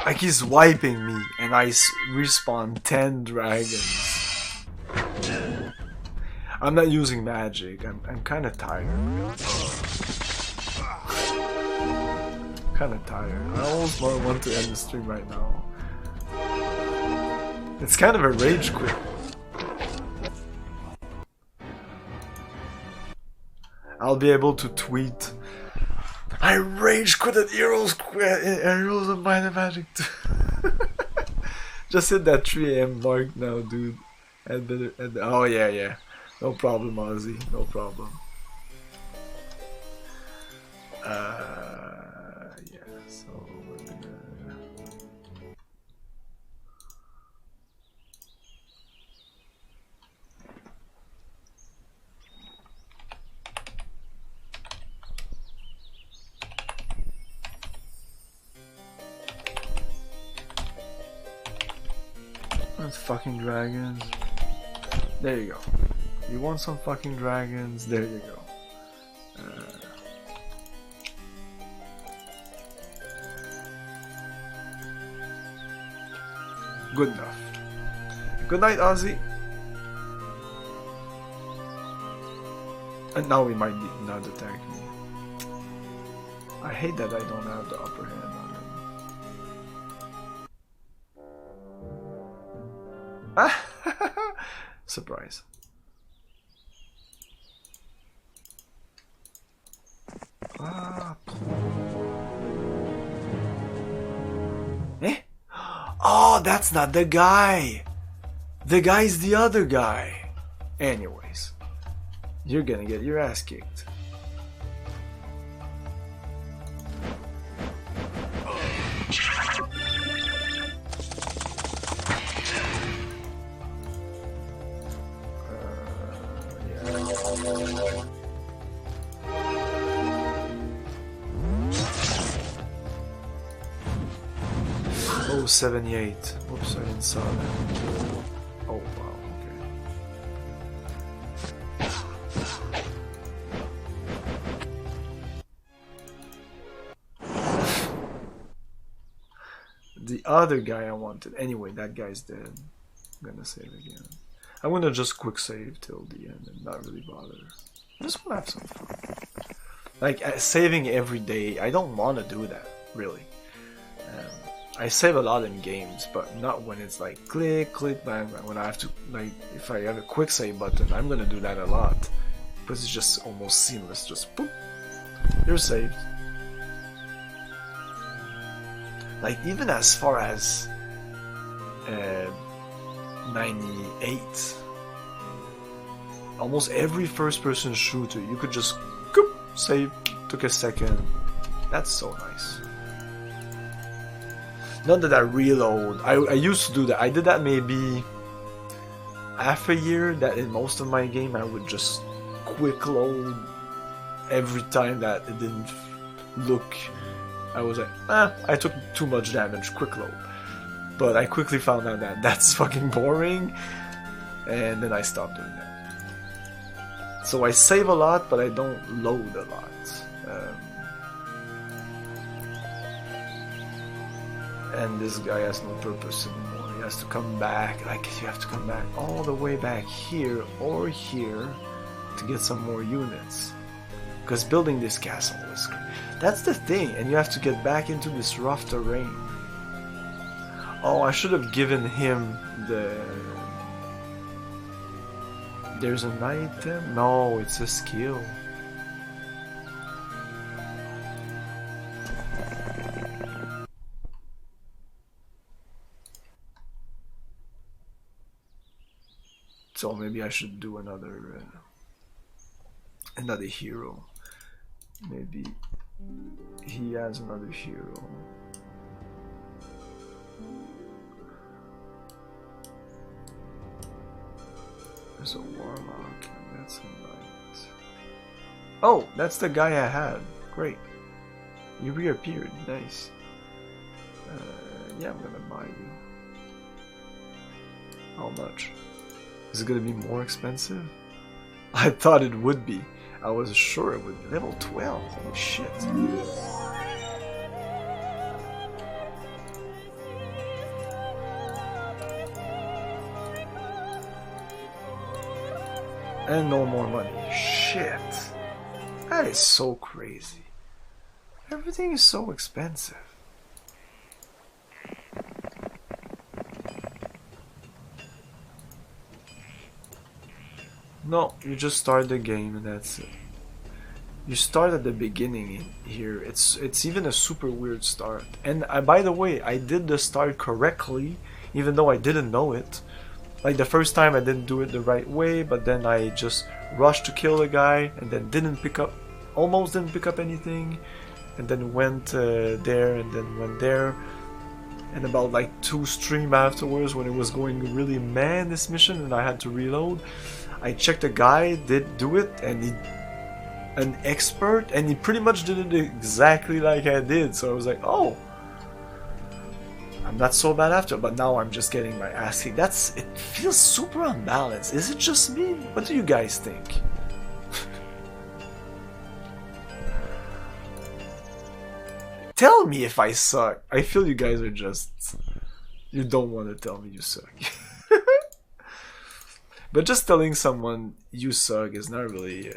Like he's wiping me and I respawn 10 dragons. I'm not using magic. I'm kind of tired. Kind of tired. I almost want to end the stream right now. It's kind of a rage quit. I'll be able to tweet. I rage quit at Heroes of Might and Magic 2. Just hit that 3 AM mark now, dude. Oh yeah. No problem, Ozzy. No problem. Yeah, so we're gonna... That's fucking dragons. There you go. You want some fucking dragons? There you go. Good enough. Good night, Ozzy. And now he might not attack me. I hate that I don't have the upper hand on him. Surprise. Eh? Oh, that's not the guy. The guy's the other guy. Anyways, you're gonna get your ass kicked. Oh, 78. Whoops, I didn't saw that. Oh, wow, okay. The other guy I wanted. Anyway, that guy's dead. I'm gonna save again. I'm gonna just quick save till the end and not really bother. I just wanna have some fun. Like, saving every day, I don't wanna do that, really. I save a lot in games, but not when it's like click, click, bang, bang. When I have to, like, if I have a quick save button, I'm gonna do that a lot. Because it's just almost seamless, just boop. You're saved. Like, even as far as 98, almost every first-person shooter, you could just save, took a second. That's so nice. Not that I reload. I used to do that. I did that maybe half a year. That in most of my game I would just quick load every time that it didn't look. I was like, I took too much damage, quick load. But I quickly found out that that's fucking boring, and then I stopped doing that. So I save a lot, but I don't load a lot. And this guy has no purpose anymore. He has to come back. Like, you have to come back all the way back here or here to get some more units. Because building this castle is great. That's the thing, and you have to get back into this rough terrain. Oh, I should have given him the... There's an item? No, it's a skill. So maybe I should do another hero. Maybe he has another hero. There's a warlock, and that's a knight. Oh, that's the guy I had. Great. You reappeared. Nice. Yeah, I'm gonna buy you. How much? Is it gonna be more expensive? I thought it would be. I was sure it would be. Level 12. Holy shit. And no more money. Shit. That is so crazy. Everything is so expensive. No, you just start the game and that's it. You start at the beginning here. It's even a super weird start. And by the way, I did the start correctly, even though I didn't know it. Like the first time I didn't do it the right way, but then I just rushed to kill the guy and then almost didn't pick up anything, and then went there and then went there. And about like 2 streams afterwards, when it was going really mad this mission and I had to reload, I checked the guy did do it, and an expert, and he pretty much did it exactly like I did. So I was like, oh, I'm not so bad after. But now I'm just getting my ass kicked. It feels super unbalanced. Is it just me? What do you guys think? Tell me if I suck. I feel you guys are just... You don't want to tell me you suck. But just telling someone you suck is not really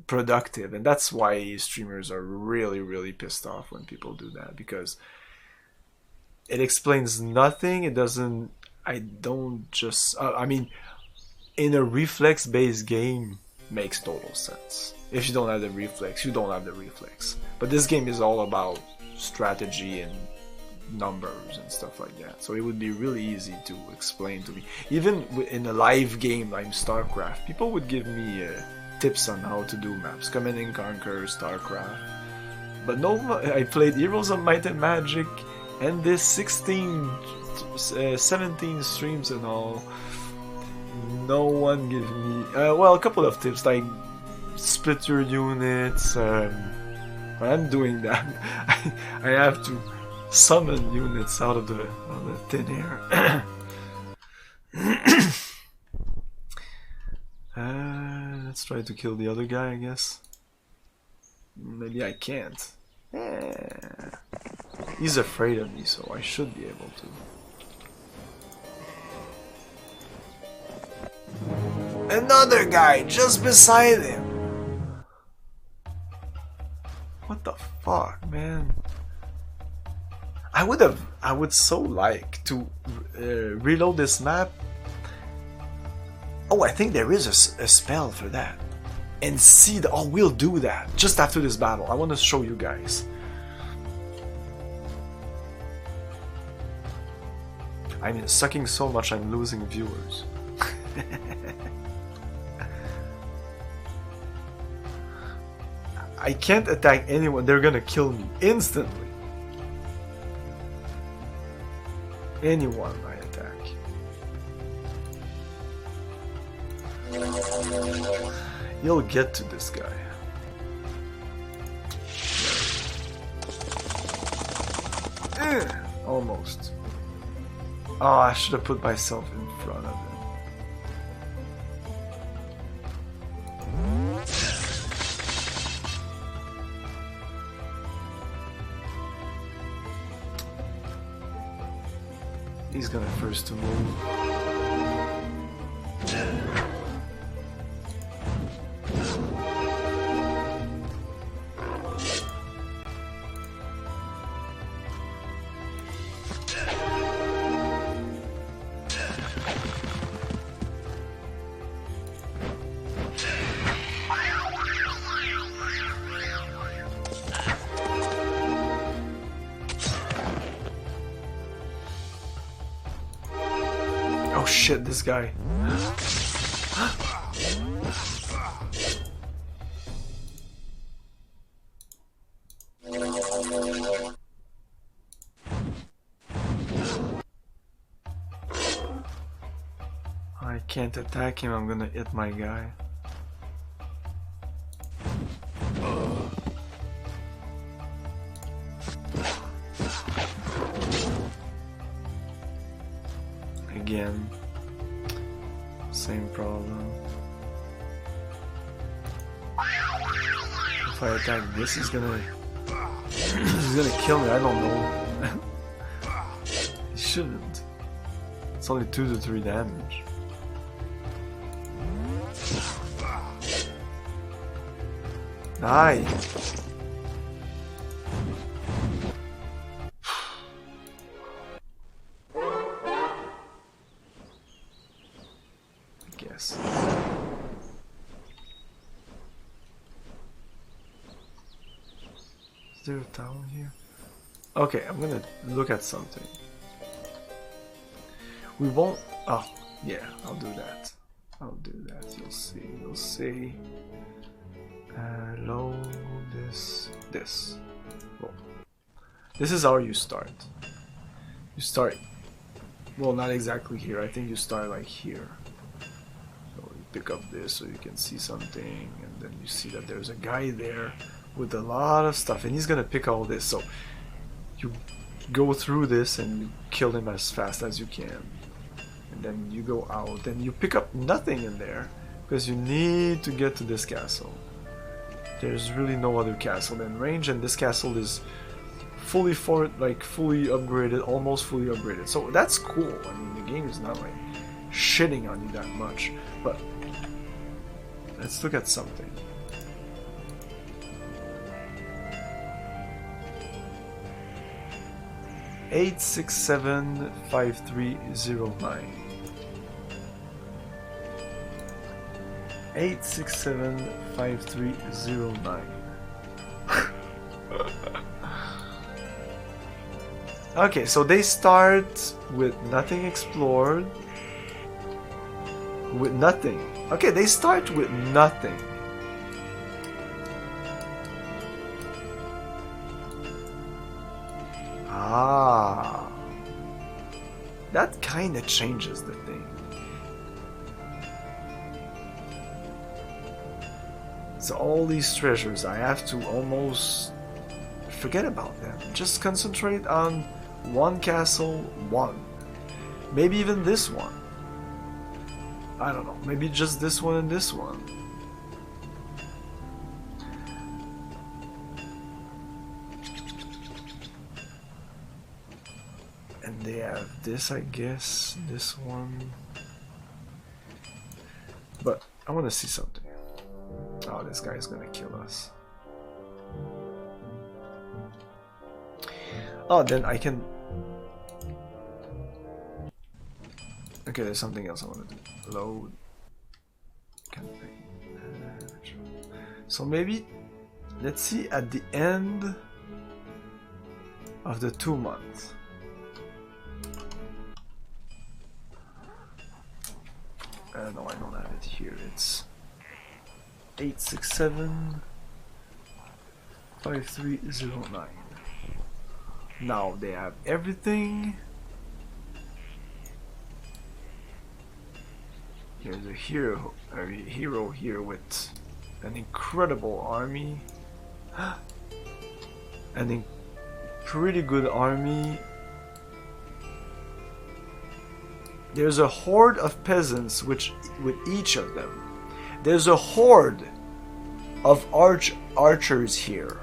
productive, and that's why streamers are really, really pissed off when people do that, because it explains nothing. It doesn't. I don't just. I mean, in a reflex-based game, makes total sense. If you don't have the reflex, you don't have the reflex. But this game is all about strategy and numbers and stuff like that, so it would be really easy to explain to me. Even in a live game like StarCraft, people would give me tips on how to do maps, Command and Conquer, StarCraft. But no, I played Heroes of Might and Magic, and this 17 streams and all, no one gave me well, a couple of tips like split your units. I'm doing that. I have to summon units out of the thin air. Let's try to kill the other guy, I guess. Maybe I can't. He's afraid of me, so I should be able to. Another guy just beside him! What the fuck, man? I would so like to reload this map. Oh, I think there is a spell for that. and see the... Oh, we'll do that just after this battle. I want to show you guys. I'm sucking so much I'm losing viewers. I can't attack anyone, they're gonna kill me instantly. Anyone I attack. You'll get to this guy. Almost. Oh, I should have put myself in front of him. He's gonna first to move. Oh shit, this guy. I can't attack him, I'm gonna hit my guy. Again, same problem. If I attack this, he's gonna kill me. I don't know. He shouldn't. It's only 2 to 3 damage. Die. Guess. Is there a town here? Okay, I'm gonna look at something. We won't. Oh, yeah, I'll do that. I'll do that. You'll see. You'll see. Load this. Well, this is how you start. You start. Well, not exactly here. I think you start like here. So you pick up this so you can see something, and then you see that there's a guy there with a lot of stuff, and he's gonna pick all this. So you go through this and you kill him as fast as you can, and then you go out and you pick up nothing in there because you need to get to this castle. There's really no other castle in range, and this castle is fully upgraded, almost fully upgraded. So that's cool. I mean, the game is not like shitting on you that much. But let's look at something. (8675309). 8675309. Okay, so they start with nothing explored. With nothing. Okay, they start with nothing. Ah. That kind of changes the thing. So all these treasures, I have to almost forget about them. Just concentrate on one castle, one. Maybe even this one. I don't know, maybe just this one and this one. And they have this, I guess, this one. But I want to see something. Oh, this guy is gonna kill us. Oh, then I can... Okay, there's something else I want to do. Load campaign. So maybe, let's see at the end of the 2 months. No, I don't have it here. It's 867 5309. Now they have everything. There's a hero here with an incredible army, pretty good army. There's a horde of peasants with each of them. There's a horde of archers here.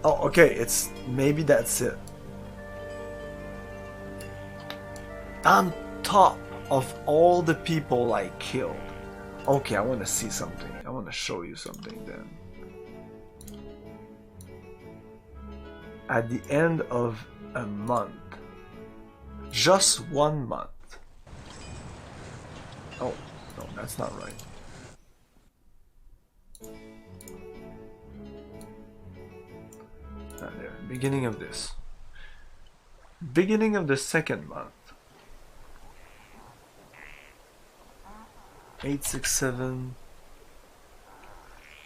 Oh, okay, it's maybe that's it. On top of all the people I killed. Okay, I want to see something. I want to show you something then. At the end of a month, just 1 month. Oh, no, that's not right. There, beginning of this. Beginning of the 2nd month. 867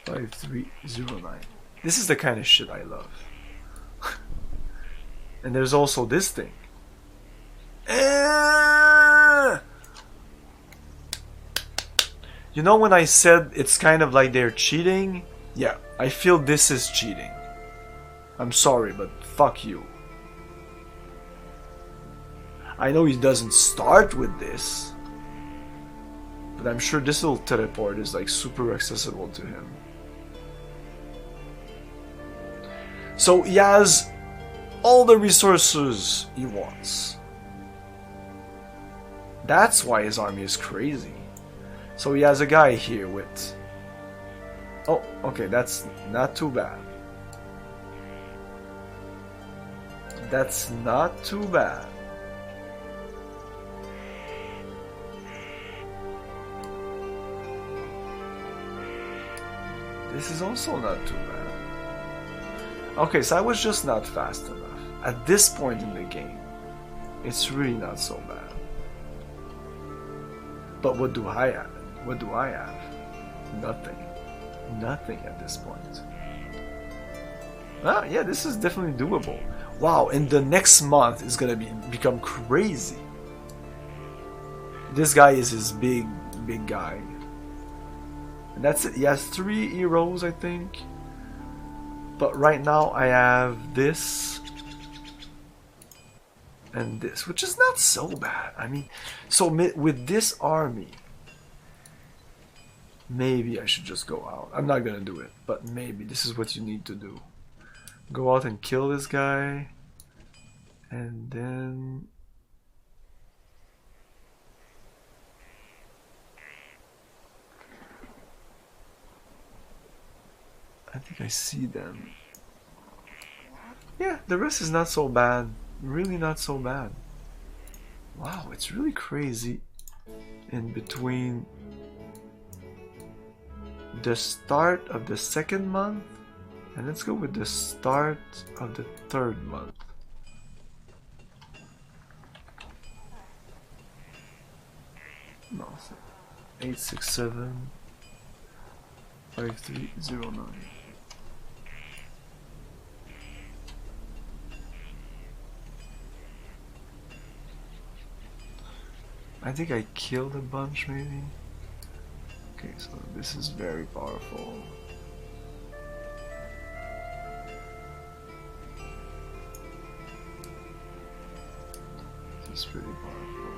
5309. This is the kind of shit I love. And there's also this thing. You know when I said it's kind of like they're cheating? Yeah, I feel this is cheating. I'm sorry, but fuck you. I know he doesn't start with this, but I'm sure this little teleport is like super accessible to him. So he has all the resources he wants. That's why his army is crazy. So he has a guy here with... Oh, okay, that's not too bad. That's not too bad. This is also not too bad. Okay, so I was just not fast enough. At this point in the game, it's really not so bad. But what do I have? What do I have? Nothing. Nothing at this point. Ah, yeah, this is definitely doable. Wow, and the next month is gonna become crazy. This guy is his big guy. And that's it. He has 3 heroes, I think. But right now I have this and this, which is not so bad. I mean, so with this army, maybe I should just go out. I'm not gonna do it, but maybe this is what you need to do. Go out and kill this guy, and then I think I see them. Yeah, the rest is not so bad. Really not so bad. Wow, it's really crazy in between the start of the 2nd month, and let's go with the start of the 3rd month. No, 867 5309. I think I killed a bunch, maybe. Okay, so this is very powerful. This is pretty powerful.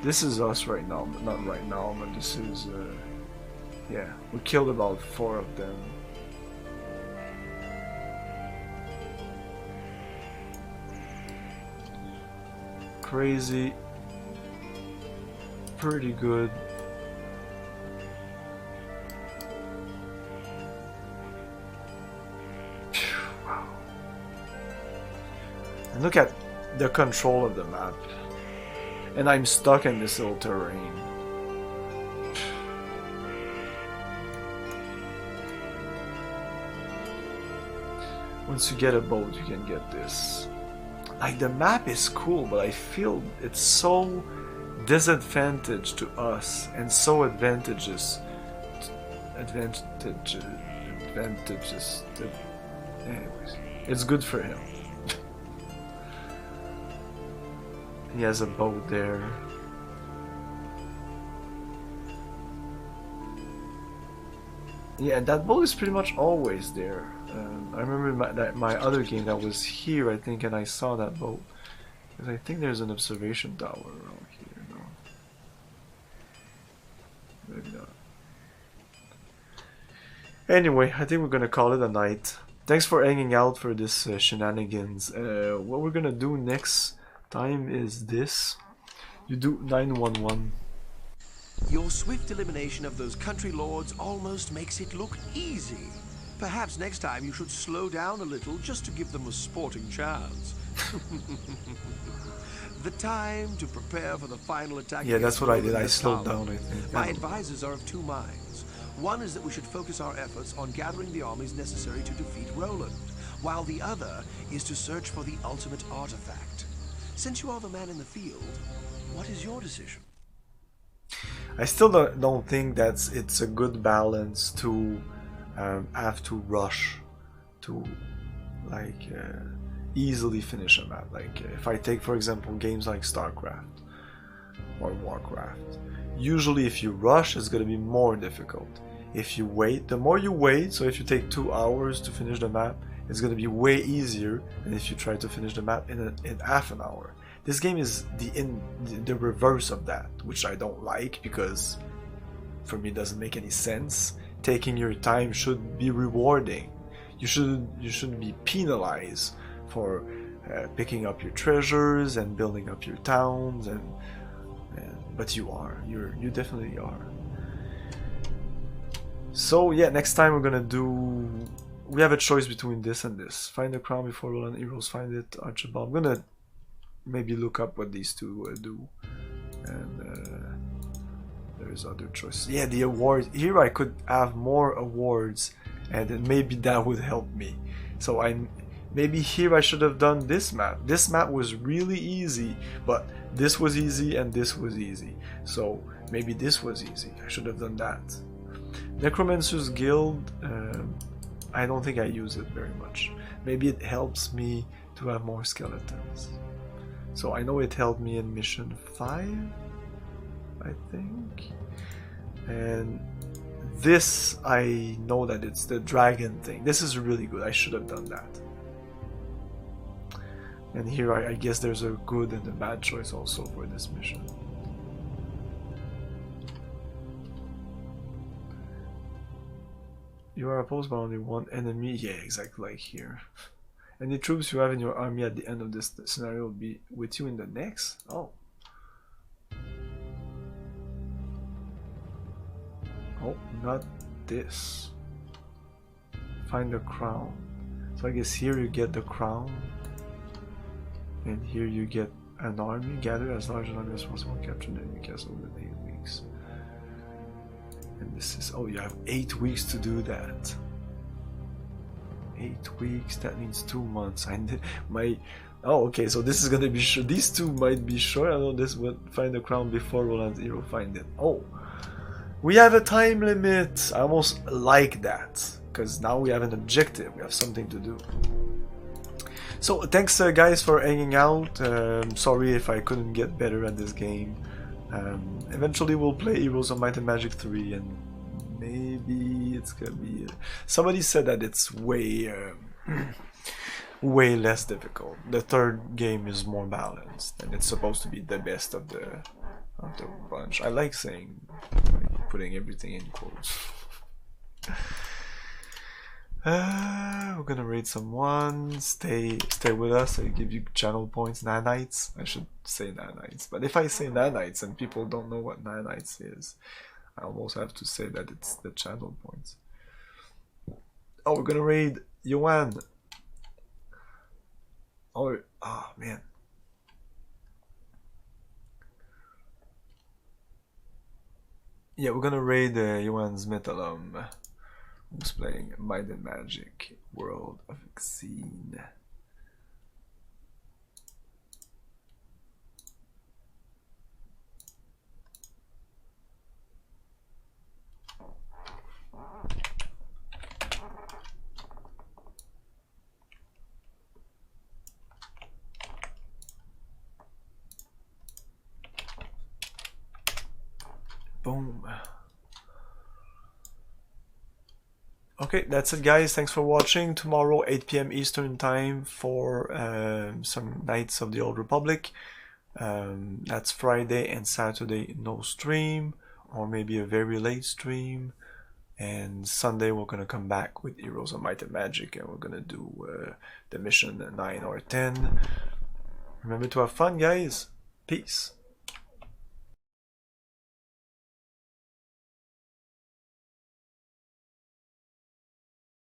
This is us right now, but not right now, but this is, yeah, we killed about 4 of them. Crazy. Pretty good. Wow. And look at the control of the map. And I'm stuck in this little terrain. Once you get a boat, you can get this. Like, the map is cool, but I feel it's so disadvantaged to us and so advantageous to, anyways, it's good for him. He has a boat there. Yeah, that boat is pretty much always there. I remember my other game that was here, I think, and I saw that boat. Because I think there's an observation tower around here, no? Maybe not. Anyway, I think we're gonna call it a night. Thanks for hanging out for this shenanigans. What we're gonna do next time is this. You do 911. Your swift elimination of those country lords almost makes it look easy. Perhaps next time you should slow down a little just to give them a sporting chance. The time to prepare for the final attack. Yeah, that's what I did. I slowed down, I think. My advisors are of two minds. One is that we should focus our efforts on gathering the armies necessary to defeat Roland, while the other is to search for the ultimate artifact. Since you are the man in the field, what is your decision? I still don't think that it's a good balance to have to rush to like easily finish a map. Like if I take for example games like StarCraft or Warcraft, usually if you rush it's going to be more difficult. If you wait, the more you wait, so if you take 2 hours to finish the map, it's going to be way easier than if you try to finish the map in half an hour. This game is the reverse of that, which I don't like because for me it doesn't make any sense. Taking your time should be rewarding. You shouldn't be penalized for picking up your treasures and building up your towns, but you are. You definitely are. So yeah, next time we're gonna do. We have a choice between this and this. Find the crown before Roland Heroes find it. Archibald. I'm gonna maybe look up what these two do, and there's other choices. Yeah, the awards. Here I could have more awards, and then maybe that would help me. So maybe here I should have done this map. This map was really easy, but this was easy and this was easy. So maybe this was easy. I should have done that. Necromancer's Guild. I don't think I use it very much. Maybe it helps me to have more skeletons. So I know it helped me in mission 5, I think. And this, I know that it's the dragon thing. This is really good. I should have done that. And here I guess there's a good and a bad choice also for this mission. You are opposed by only one enemy. Yeah, exactly like here. Any troops you have in your army at the end of this scenario will be with you in the next? Oh. Oh, not this. Find the crown. So I guess here you get the crown. And here you get an army. Gather as large an army as possible. Capture the enemy castle within 8 weeks. And this is, oh, you have 8 weeks to do that. 8 weeks, that means 2 months. Oh, okay, so this is gonna be short. These two might be short. I know this would find the crown before Roland's hero find it. Oh, we have a time limit. I almost like that because now we have an objective. We have something to do. So thanks guys for hanging out. Sorry if I couldn't get better at this game. Eventually we'll play Heroes of Might and Magic 3 and maybe it's gonna be... Somebody said that it's way way less difficult. The third game is more balanced and it's supposed to be the best of the bunch. I like saying, like, putting everything in quotes. We're gonna raid someone. Stay with us. I give you channel points. Nanites. I should say nanites, but if I say nanites and people don't know what nanites is, I almost have to say that it's the channel points. Oh, we're gonna raid Yuan. Oh, ah, man. Yeah, we're gonna raid Johan's Metalum, who's playing Might and Magic World of Xene. Boom. Okay, that's it guys, thanks for watching. Tomorrow 8 PM Eastern time for some Knights of the Old Republic. That's Friday and Saturday no stream, or maybe a very late stream. And Sunday we're gonna come back with Heroes of Might and Magic, and we're gonna do the mission 9 or 10. Remember to have fun guys. Peace.